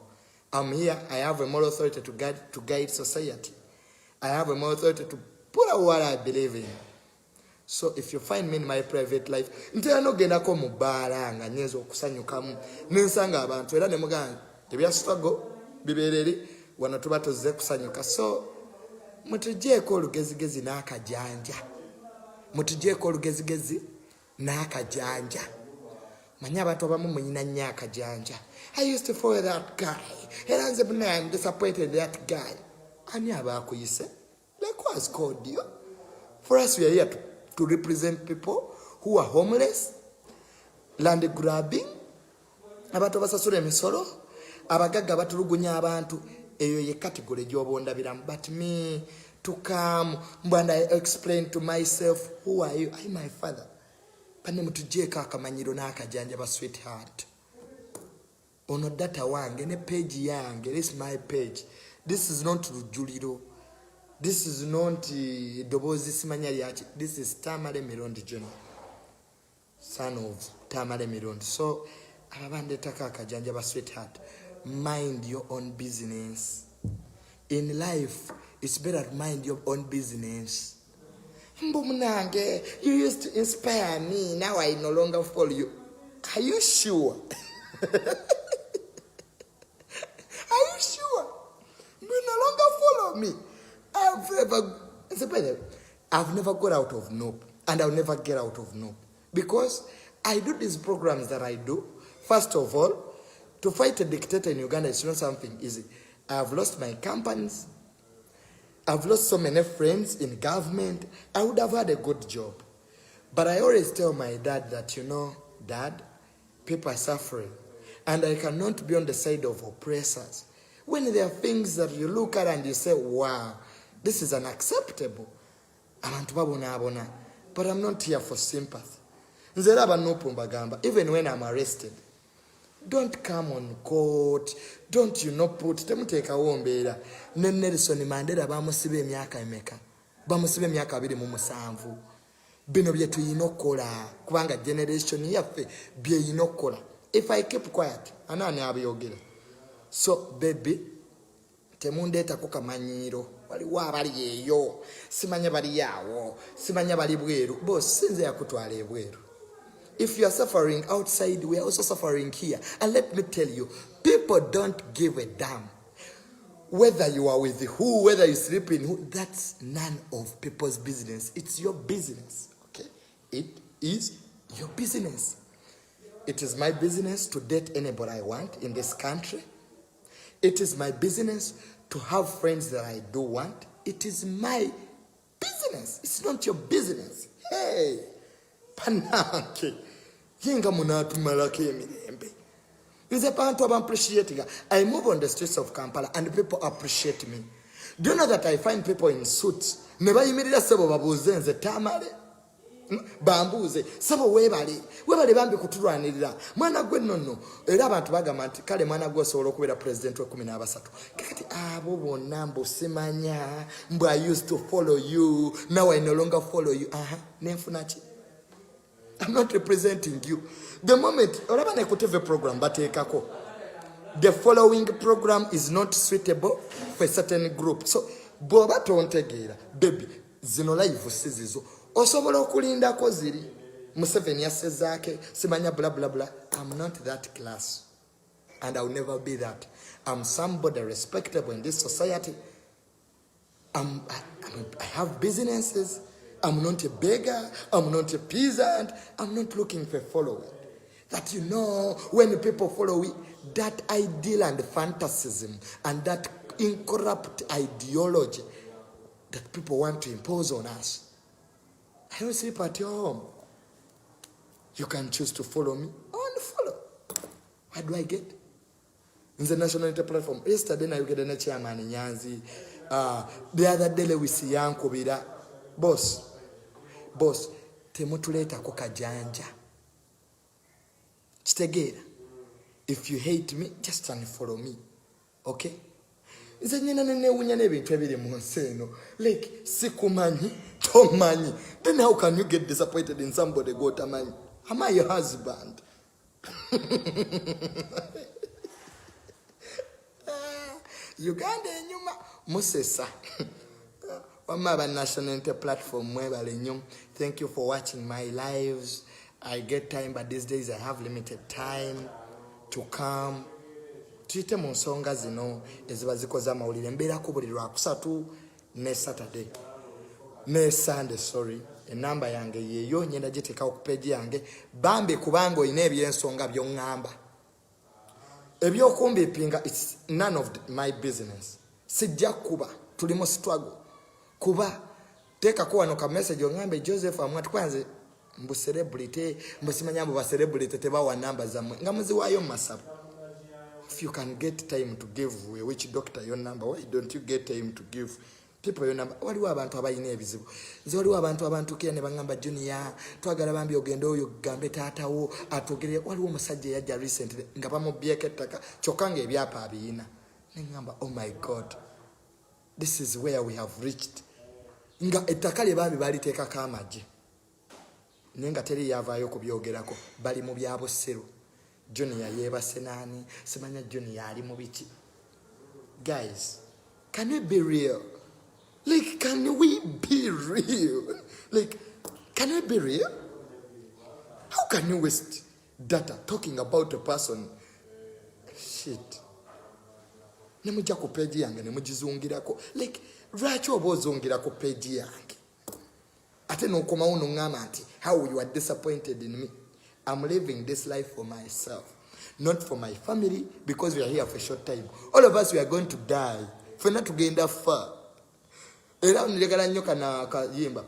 I'm here. I have a moral authority to guide society. I have a moral authority to put out what I believe in. So if you find me in my private life, ntera nogenda ko mubala nga nyezo okusanyukamu ninsanga abantu era ne muganga ebya struggle bibereri wano tuba tuzze kusanyuka. So mutujeko olugezigezi n'akajanja, mutujeko olugezigezi n'akajanja. Manya abantu abamu munyina nnyo akajanja. I used to follow that guy. Era nze buna I'm disappointed that guy. Ani abakuyise? Like who has called you? For us, we are here to represent people who are homeless, land grabbing, abantu basasula emisolo, abagagga batulugunya abantu. Eyo ye category gy'obondabiramu. But me, to come, and I explain to myself, who are you? I'm my father. Pane mutujeka akamanyiro n'akajanja ba sweetheart. Ono data wange ne page yange. This is my page. This is not Rujuliro. This is not Dobozi Simanyari. This is Tamale Mirundi Jr, son of Tamale Mirundi. So, ababande taka akajanja ba sweetheart. Mind your own business. In life, it's better to mind your own business. Mbumunange, you used to inspire me. Now I no longer follow you. Are you sure? Are you sure? You no longer follow me. I've never got out of nope. And I'll never get out of nope. Because I do these programs that I do. First of all, to fight a dictator in Uganda is not something easy. I've lost my companies. I've lost so many friends in government. I would have had a good job. But I always tell my dad that, you know, Dad, people are suffering. And I cannot be on the side of oppressors. When there are things that you look at and you say, wow, this is unacceptable. But I'm not here for sympathy. Even when I'm arrested, don't come on court. Don't you know put temuteka wombera. Nelson Mandela bamusibe emyaka emeka. Bamusibe emyaka 27. bino bye tuyina okukola kubanga generation yaffe byeyina okukola. If I keep quiet anaani abyogera. So baby temundeetako kamanyiiro waliwo abali eyo simanya bali awo simanya bali bweru boss sinze yakutwala ebweru. If you are suffering outside, we are also suffering here. And let me tell you, people don't give a damn whether you are with who, whether you sleep in who. That's none of people's business. It's your business. Okay? It is your business. It is my business to date anybody I want in this country. It is my business to have friends that I do want. It is my business. It's not your business. Hey, panake. Hinga munatu malake emirembe. Is a part of appreciating. I move on the streets of Kampala and people appreciate me. Do you know that I find people in suits? Never immediately sabo babuzenze tamale. Bambuze sabo webale bambi kutulwanirira mwana gwe nonno era abantu bagamba nti kale mwana gwe osobola okubeera president wa 13 kakati abo bonna mbusimanya mbu I used to follow you, now I no longer follow you. Nenfuna ki? I'm not representing you. The moment olaba ne kuteve program bateekako the following program is not suitable for a certain group, so bwoba tontegeera baby zino live sizizo osobola okulindako ziri Museveni yasezaake simanya blah blah blah. I'm not that class and I'll never be that. I'm somebody respectable in this society. I have businesses. I'm not a beggar. I'm not a peasant. I'm not looking for following. That you know, when people follow me, that ideal and fantasism and that incorrupt ideology that people want to impose on us. I don't sleep at your home. You can choose to follow me or unfollow. What do I get? In the national unity platform, yesterday I get a chairman in Nyanzi. The other day we see Yanko Bida. Boss, temutuleta ko kajanja. Chitegera. If you hate me, just unfollow me. Okay? Nze nyina nene wunyane ebintu ebiri mu nsi eno. Like, sikumanyi, tomanyi. Then how can you get disappointed in somebody go tamanyi? Am I your husband? Uganda enyuma musesa. Wamaba national unity platform mwebale nnyo. Thank you for watching my lives. I get time, but these days I have limited time to come. Tuyite mu nsonga zino eziba zikoze amawulire mbeerako buli lwakusatu ne Saturday ne Sunday, sorry. Enamba yange yeyo nyenda giteekawo ku page yange bambi kubanga olina ebyensonga by'oŋŋamba ebyokumbipinga. It's none of my business. Sijja kuba tuli mu struggle kuba teekako wano ka message oŋŋambe Joseph amwati kwanze mbu celebrity mbusimanya mbu ba celebrity tebawa namba zammwe nga muziwaayo masabu. If you can get time to give a witch doctor your number, why don't you get time to give people your number? Waliwo abantu abayina ebizibu. Nze waliwo abantu kira ne bangamba Junior twagala bambi ogenda oyo gambe taatawo atugere. Waliwo omusajja yajja recently nga bamubyeko ettaka kyokka nga ebyapa abiyina. Ne ngamba oh my God, this is where we have reached. Nga ettaka lye bambi baliteekako amagye naye nga teri yavaayo kubyogerako, bali mu bya busero. Junior yebase nani simanya Junior ali mu biki. Guys, can we be real? Like, can we be real? Like, can we be real? How can you waste data talking about a person? Shit. Nemujja ku page yange nemugizungirako. Like, lwaki oba ozungira ku page yange ate n'okomawo n'oŋŋamba nti how you are disappointed in me? I'm living this life for myself, not for my family, because we are here for a short time. All of us, we are going to die. Fena tugenda fa. Era nilegala nnyo kana kayimba.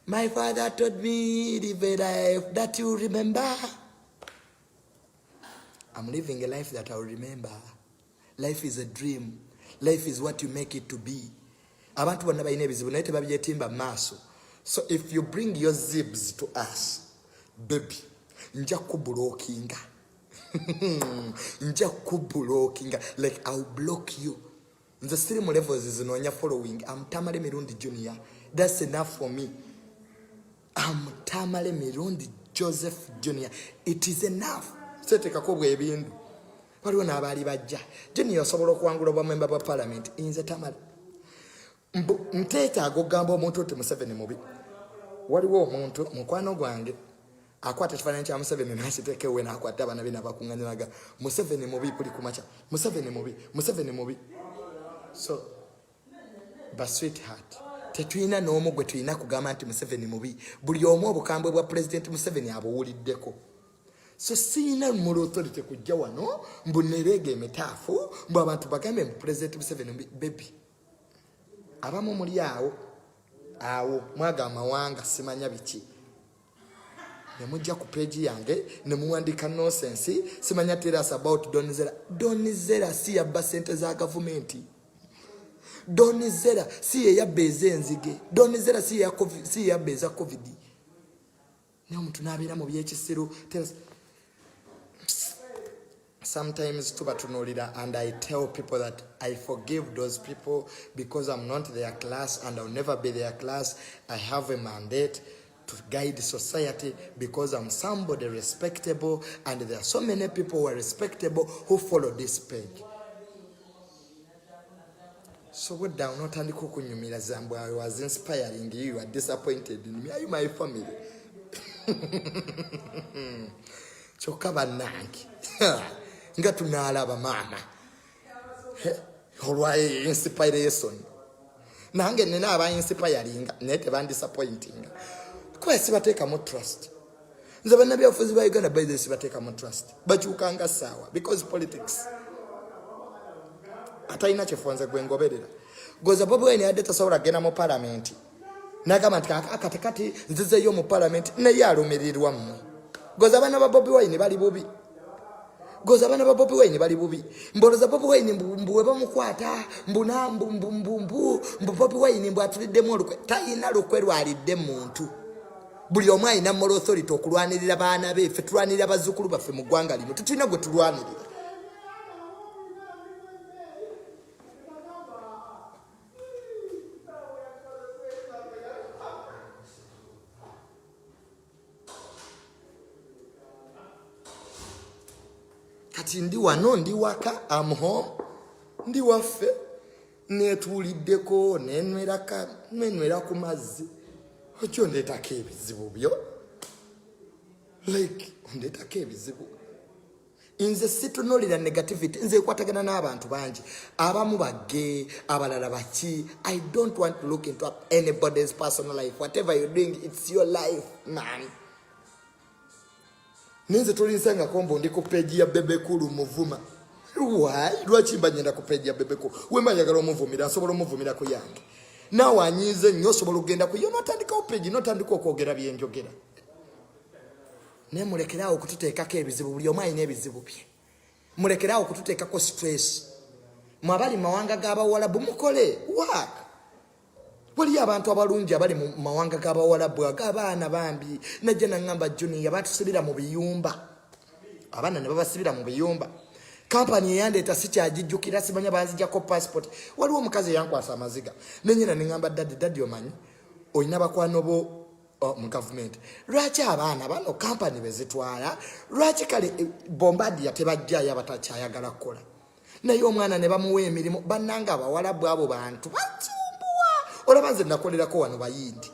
My father told me live a life that you remember. I'm living a life that I'll remember. Life is a dream. Life is what you make it to be. Abantu bonna balina ebizibu naye tebabyetimba maaso. So if you bring your zibs to us, baby, nja kublockinga. Nja kublockinga. Like, I'll block you. Nze siri mu levels zinoonya following. I'm Tamale Mirundi Jr. That's enough for me. I'm Tamale Mirundi Jr. It is enough. Setekako bwebindu. Waliwo n'abaali bajja. Junior osobola okuwangula obwamemba bwa parliament. Inze Tamale. Nteetaaga okugamba omuntu oti Museveni mubi. Waliwo omuntu mukwano gwange akwata ekifaananyi kya Museveni n'akiteeka ewe n'akwata abaana be n'abakuŋŋaaniraga. Museveni mubi kuli kumakya. Museveni mubi. So, but sweetheart, tetulina n'omu gwe tulina kugamba nti Museveni mubi. Buli omu obukambwe bwa President Museveni abuwuliddeko. So siina moral authority kujja wano mbu nereega emitaafu mbu abantu bagambe mu President Museveni mubi. Baby, abamu muli awo mwaga amawanga simanya biki. Nemujja ku page yange nemuwandika nonsense simanya tell us about Donizera si yabba sente za gavumenti. Donizera si yabba ezenzige. Donizera si yabba eza covid. Ne omuntu n'abeera mu byekisiro. Sometimes tuba tunulira, and I tell people that I forgive those people because I'm not their class and I'll never be their class. I have a mandate to guide society because I'm somebody respectable, and there are so many people who are respectable who follow this page. So what down not and kukunyumira zambo, I was inspiring you, you are disappointed in me. Are you my family? Chokaba nangi. Nga tunalaba mama. Olwaye inspiration. Nange nina aba inspiringa nete ban disappointing. Kwa sibateka mo trust. Nze banabi ofuzi ba Uganda by this sibateka mo trust. But you kanga sawa because politics. Ataina chefonza gwengoberera. Goza Bobi Wine adeta sawura gena mu parliament. Nagama akatakati nzize yo mu parliament ne yalumirirwa mmwe. Goza bana ba Bobi Wine bali bubi. Goza bana ba Bobi Wine bali bubi. Mboloza Bobi Wine mbuwe bamukwata mbuna mbu Bobi Wine mbu atulidde mu lukwe tayina lukwe lwalidde muntu. Buli omu alina moral authority okulwanirira baana be, ffe tulwanirira bazzukulu baffe mu ggwanga lino. Tetulina gwe tulwanirira. Kati ndi wano ndi waka, I'm home, ndi waffe, netuuliddeko, nenywera ku mazzi. Ocho ndetako ebizibu byo. Like, ndetako ebizibu. Nze situnulira negativity, nze kwatagana n'abantu bangi. Abamu bagge, abalala baki. I don't want to look into anybody's personal life. Whatever you're doing, it's your life, man. Ninze tulinsanga kombo ndi ku page ya Bebekulu Muvuma. Why? Lwaki mbanyenda ku page ya Bebekulu? Wemba yagala omuvumira, asobola omuvumira ku yange. Nawe anyize nnyo osobola okugenda ku yo notandika opegi notandika okwogera byenjogera. Ne mulekerawo okututeekako ebizibu, buli omu alina ebizibu bye. Mulekerawo okututeekako stress. Mwabali mawanga g'Abawarabu mukole work. Wali abantu abalungi abali mu mawanga g'Abawarabu ag'abaana bambi. Najja nangamba Junior batusibira mu biyumba. Abaana ne babasibira mu biyumba. Company yandeeta sikyagijjukira simanya banzijjako passport. Waliwo omukazi yankwasa amaziga. Nenyina ningamba daddy omanyi olina bakwano bo mu government. Lwaki abaana bano company bezitwala? Lwaki kale Bombardier tebajjayo abatakyayagala kukola? Naye omwana ne bamuwa emirimu bannanga Abawarabu abo bantu bakyumbuwa. Olaba nze nakolerako wano Bayindi.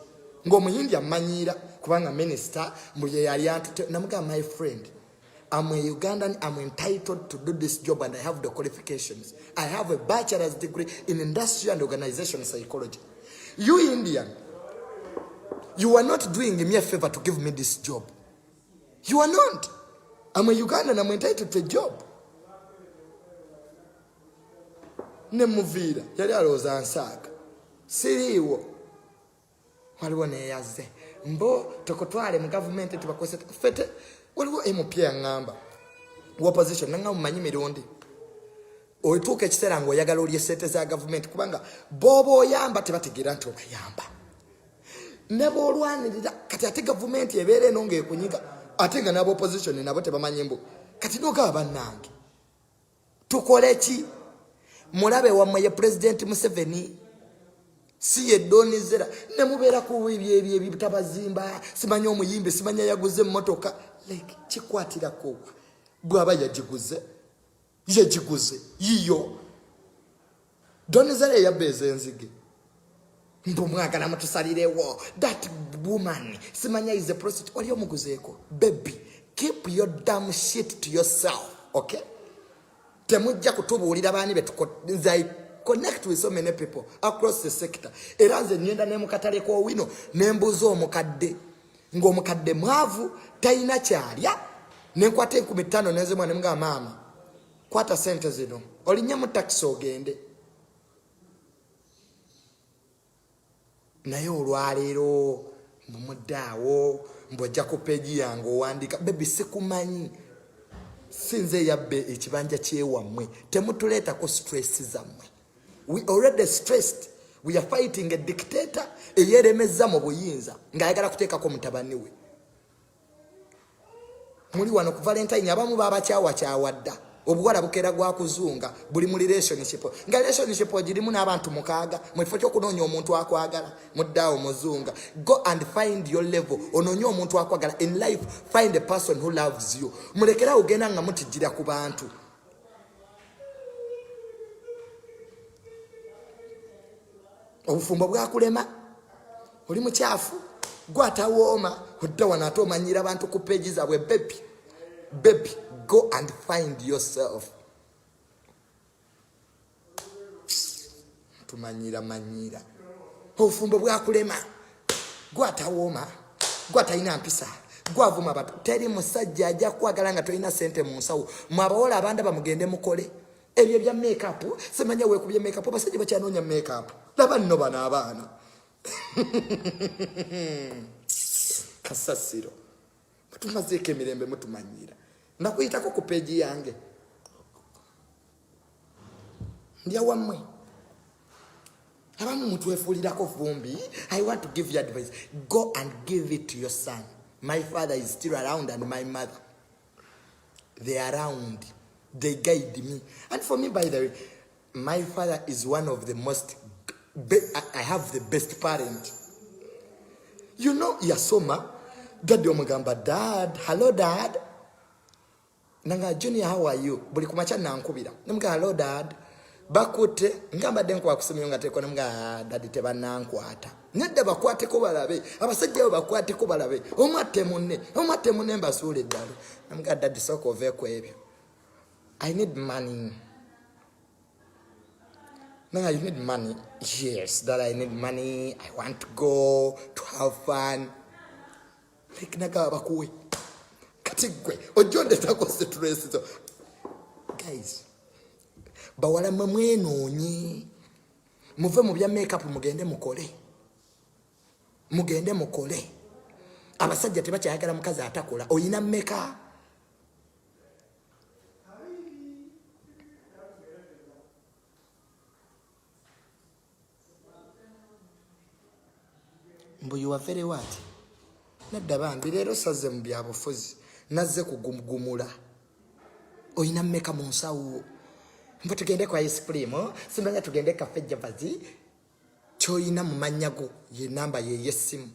Ng'Omuyindi amanyiira kubanga minister mbuye yali antute namugamba my friend. I'm a Ugandan, I'm entitled to do this job and I have the qualifications. I have a bachelor's degree in industrial and organizational psychology. You Indian, you are not doing me a favor to give me this job. You are not. I'm a Ugandan, I'm entitled to a job. Nemuvira, yali alowooza nsaaga. Siriiwo. Waliwo neeyaze. Mbo tokotwale mu government tubakozesa fete. Waliwo MP ngamba wa opposition nanga mumanyi Mirundi oituka ekiseera ng'oyagala olye sente za government kubanga bobo oyamba tebategeera nti obayamba ne boolwanirira kati ate government ebeera eno ng'ekunyiga ate nga n'aba opposition nabo tebamanyi mbu kati n'ogaba bannange tukole ki mulabe wammwe ye President Museveni si ye donizera ne mubeera ku ebyo bitabazimba simanya omuyimbe simanya yaguze emmotoka like kikwatirako bwaba yagiguze yiyo donizera yabbeeza enzige mbu mwagala mutusalirewo that woman simanya is a prostitute oli omuguzeeko baby keep your damn shit to yourself okay temujja kutubuulira baani betukonzai connect with so many people across the sector era nze nyenda ne mukatale ko wino nembuzo omukadde ng'omukadde mwavu talina kyalya nenkwata 15 neze mwana mga mama kwata sente zino olinye mu taxi ogende naye olwaleero mumuddaawo mbojja ku peji yange owandika baby sikumanyi sinze yabbe ekibanja kyewammwe temutuleetako stress zammwe. We already stressed. We are fighting a dictator eyeremeza mu buyinza ng'ayagala kuteekako mutabani we. Muli wano ku Valentine abamu baabakyawa dda obuwala bukeera gwa kuzunga buli mu relationship nga relationship ogirimu n'abantu mukaaga mu kifo ky'okunoonya omuntu akwagala muddaawo muzunga. Go and find your level onoonye omuntu akwagala in life. Find a person who loves you. Mulekera ogenda nga mutijjira ku bantu. Obufumbo bwakulema oli mukyafu gwatawooma odda wano ate omanyira abantu ku peegi zaabwe. Baby go and find yourself. Tumanyira obufumbo bwakulema gwatawooma gwatalina mpisa gwavuma abantu. Teri musajja ajja kwagala nga tolina sente mu nsawo. Mwabawala abanda bamugende mukole ebyo bya makeup simanya weekubye makeup abasajja bakyanoonya makeup laba nno bano abaana kasasiro tumazeeko emirembe mutumanyira nakuyitako ku peegi yange ndya wammwe abamu mutwefuulirako vumbi. I want to give you advice. Go and give it to your son. My father is still around and my mother, they are around. They guide me. And for me, by the way, my father is one of the most, I have the best parent. You know, Yasoma, Daddy omugamba, Dad, hello Dad. Nanga Junior, how are you? Buli kumacha nankubira. Namga hello Dad. Bakute, ngamba denko wakusemi nga teko namga Daddy teba nankwata. Nedda bakwate ko balabe. Abasajja bakwate ko balabe. Omate munne mbasuule ddala. Namga Daddy soko veko ebyo. I need money. No, you need money. Yes, that I need money. I want to go to have fun. Like naga bakuwe. Katigwe. Ojonde tako stress. Guys. Bawala mwenoonye. Muve mu bya makeup mugende mukole. Abasajja tebakyayagala mukazi atakola. Oyina makeup. Mbu you are very what? Nedda bambi leero saze mu byabufuzi nazze kugumugumula. Oyina mmeka mu nsawo. Mbu tugende kwa ice cream, simanya tugende cafe Javazi. Kyoyina mu mannyago ye namba ye yessimu.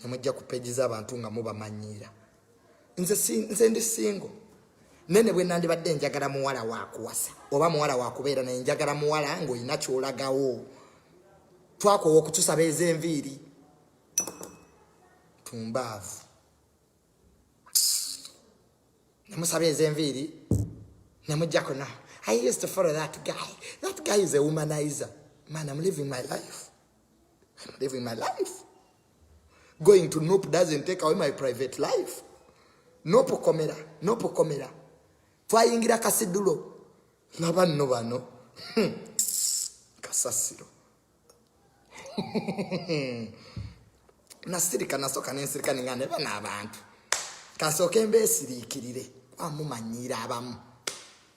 Nemujja ku peegi z'abantu nga mubamanyira. Nze ndi single. Nene bwe nandibadde njagala muwala wakuwasa oba muwala wakubeera naye njagala muwala ng'olina kyolagawo. Twakowa okutusaba ez'enviiri tumbaavu nemusaba ez'enviiri nemujjako na I used to follow that guy is a womanizer. Man, I'm living my life. Going to Nope doesn't take away my private life. Nope komera twayingira kasidulo nabanno bano kasasiro nasirika nasoka nensirika ningane bana abantu kasoke mbesirikirire amumanyira abamu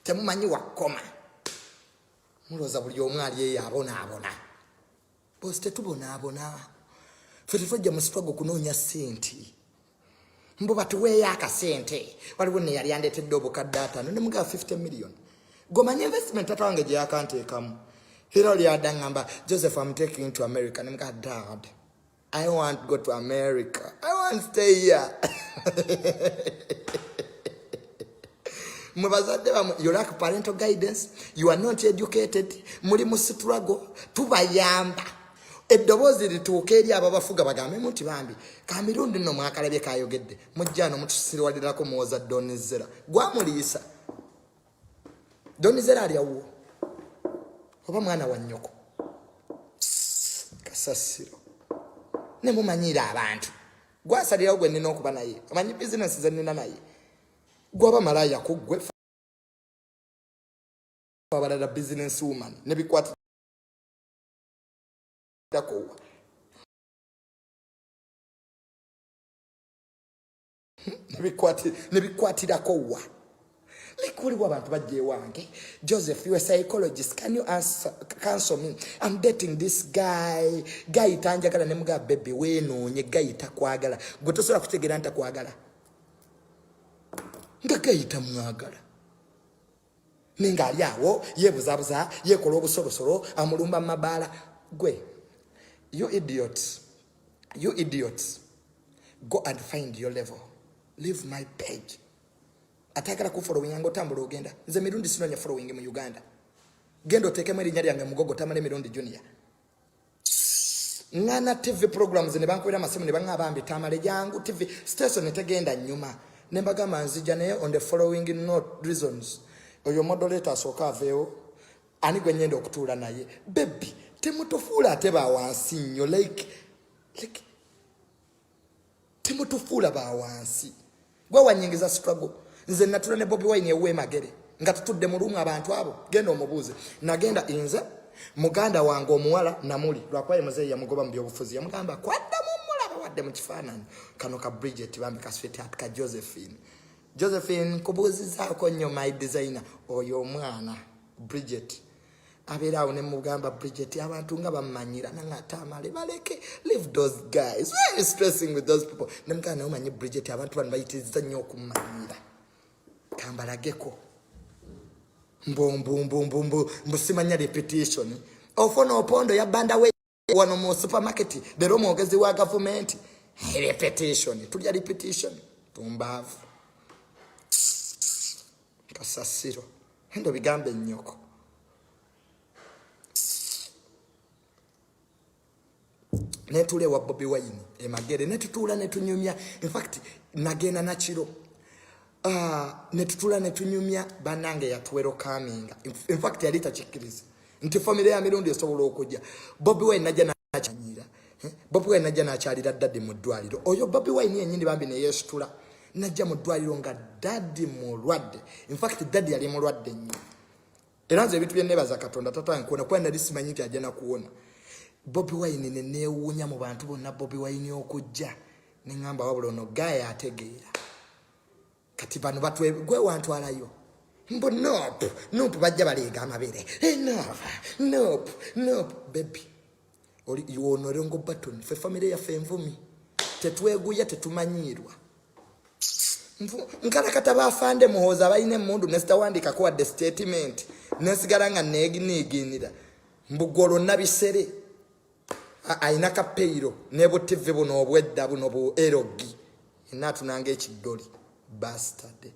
temumanyi wakoma muloza buli omwali eyabona bose tetubona fete tujja mu struggle kunoonya senti mbo batuweeyo akasente waliwo ne yali andetedde obukadde 5 ne muga 50 million gomanya investment atawange gye yakanteekamu Hero Liadangamba, Joseph, I'm taking you to America. And I'm like, Dad, I want to go to America. I want to stay here. You lack parental guidance. You are not educated. Muri musitrago. Tubayamba. Eddobozi lituuka eri ababafuga bagambe muti bambi Kamirundi nno mwakalabye kayogedde mujjano mutusirwalirako muwoza Donizera gwamuliisa Donizera alyawo oba mwana wa nnyoko kasasiro ne mumanyira abantu gwasalirawo gwe nnina okuba naye amanyi bizinesi ze nnina naye gwaba malaya kuggwe abalala business woman ne bikwata dakowa nebikwatirako wa likuliwo abantu bajje wange Joseph, you a psychologist, can you counsel me? I'm dating this guy tanjagala ne mga baby wenoonye guy takwagala gwe tosobola kutegeera ntakwagala nga guy tamwagala ninga ali awo yebuzabuza yekola obusolosolo amulumba mabaala gwe you idiots go and find your level. Leave my page. Atakala ku following yango tambula ogenda. Nze Mirundi sinonya following mu Uganda. Gendo teke mweri nyali yange mugogo Tamale Mirundi Jr. Ngana TV programs ne bankwera masimu ne banga bambi Tamale jangu TV station etegenda nyuma. Nembaga manzija naye on the following note reasons. Oyo moderator soka aveo ani gwe nyendo okutuula naye. Baby, temutofuula ateba wansi nnyo like temutofuula ba wansi. Gwe wanyingiza struggle. Nze natula ne Bobi Wine ewe magere. Nga tutudde mu rumu abantu abo. Genda omubuuze. Nagenda inze muganda wange omuwala namuli. Lwakwaye muzeeyi yamugoba mu byobufuzi. Yamugamba kwadda mu mulaba wadde mu kifaananyi. Kano ka Bridget bambi ka sweetheart ka Josephine kubuuzizaako nnyo my designer. Oyo omwana Bridget. Abeera awo ne mugamba Bridget abantu nga bamanyira nanga Tamale baleke leave those guys. Why are you stressing with those people? Nemugana omanyi Bridget abantu bano bayitiriza nnyo okumanyira. Kambalageko. Mbusimanya repetition. Ofona opondo ya banda we wano mu supermarket. Dero mwogezi wa government. Repetition. Tulya repetition. Tumbavu. Kasasiro. Hendo bigambe nnyoko. Netule wa Bobi Wine emagere netutula netunyumya. In fact nagenda na kiro netutula netunyumya banange yatuwero coming. In fact yali tachikiriza nti family ya Mirundi esobola okujja. Bobi Wine najja nachanyira. Bobi Wine najja nachalira daddy mu ddwaliro. Oyo Bobi Wine yennyini bambi ne yesitula najja mu ddwaliro nga daddy mulwadde. In fact daddy yali mulwadde nnyo. Era nze ebintu bye nebaza Katonda tata nkuona kwa ndali simanyi nti ajja na kuona. Bobi Wine ne neewuunya mu bantu bonna Bobi Wine okujja ne ngamba wabula ono gaya ategeera kati bano batwe gwe wantwalayo mbo nope bajja baleega amabere nope baby oli yuonore ngo button fe family ya fe envumi tetweguya tetumanyirwa nkala kataba afande muhoza bayine mundu nesitawandika ko the statement nesigala nga neginira mbugolo nabisere aina kapeiro nebo TV buno obwedda buno bu erogi inatunanga ekidoli bastard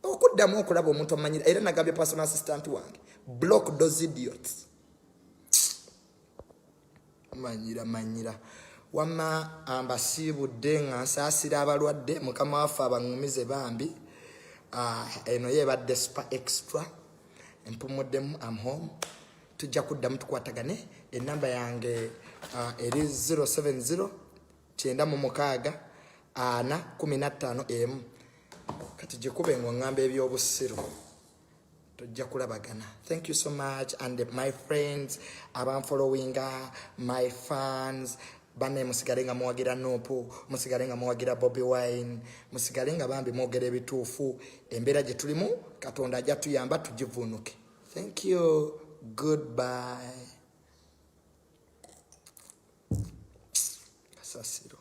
okuddamu okulaba omuntu amanyira era nagambye personal assistant wange block those idiots manyira wama ambasibudde nga nsaasira abalwadde mukama waffe abangumize bambi eno yebadde spa extra empumuddemu am home tujja kuddamu tukwatagane enamba yange eri 070 9 4 kati jikube ngo ngambe ebyobusiru tujja kulabagana. Thank you so much and my friends abam following my fans bane musigalenga mwagira nopo musigalenga mwagira Bobi Wine musigalenga bambi mwogere bituufu embera gye tulimu Katonda ajja tuyamba tujivunuke. Thank you. Goodbye. Kasasiro.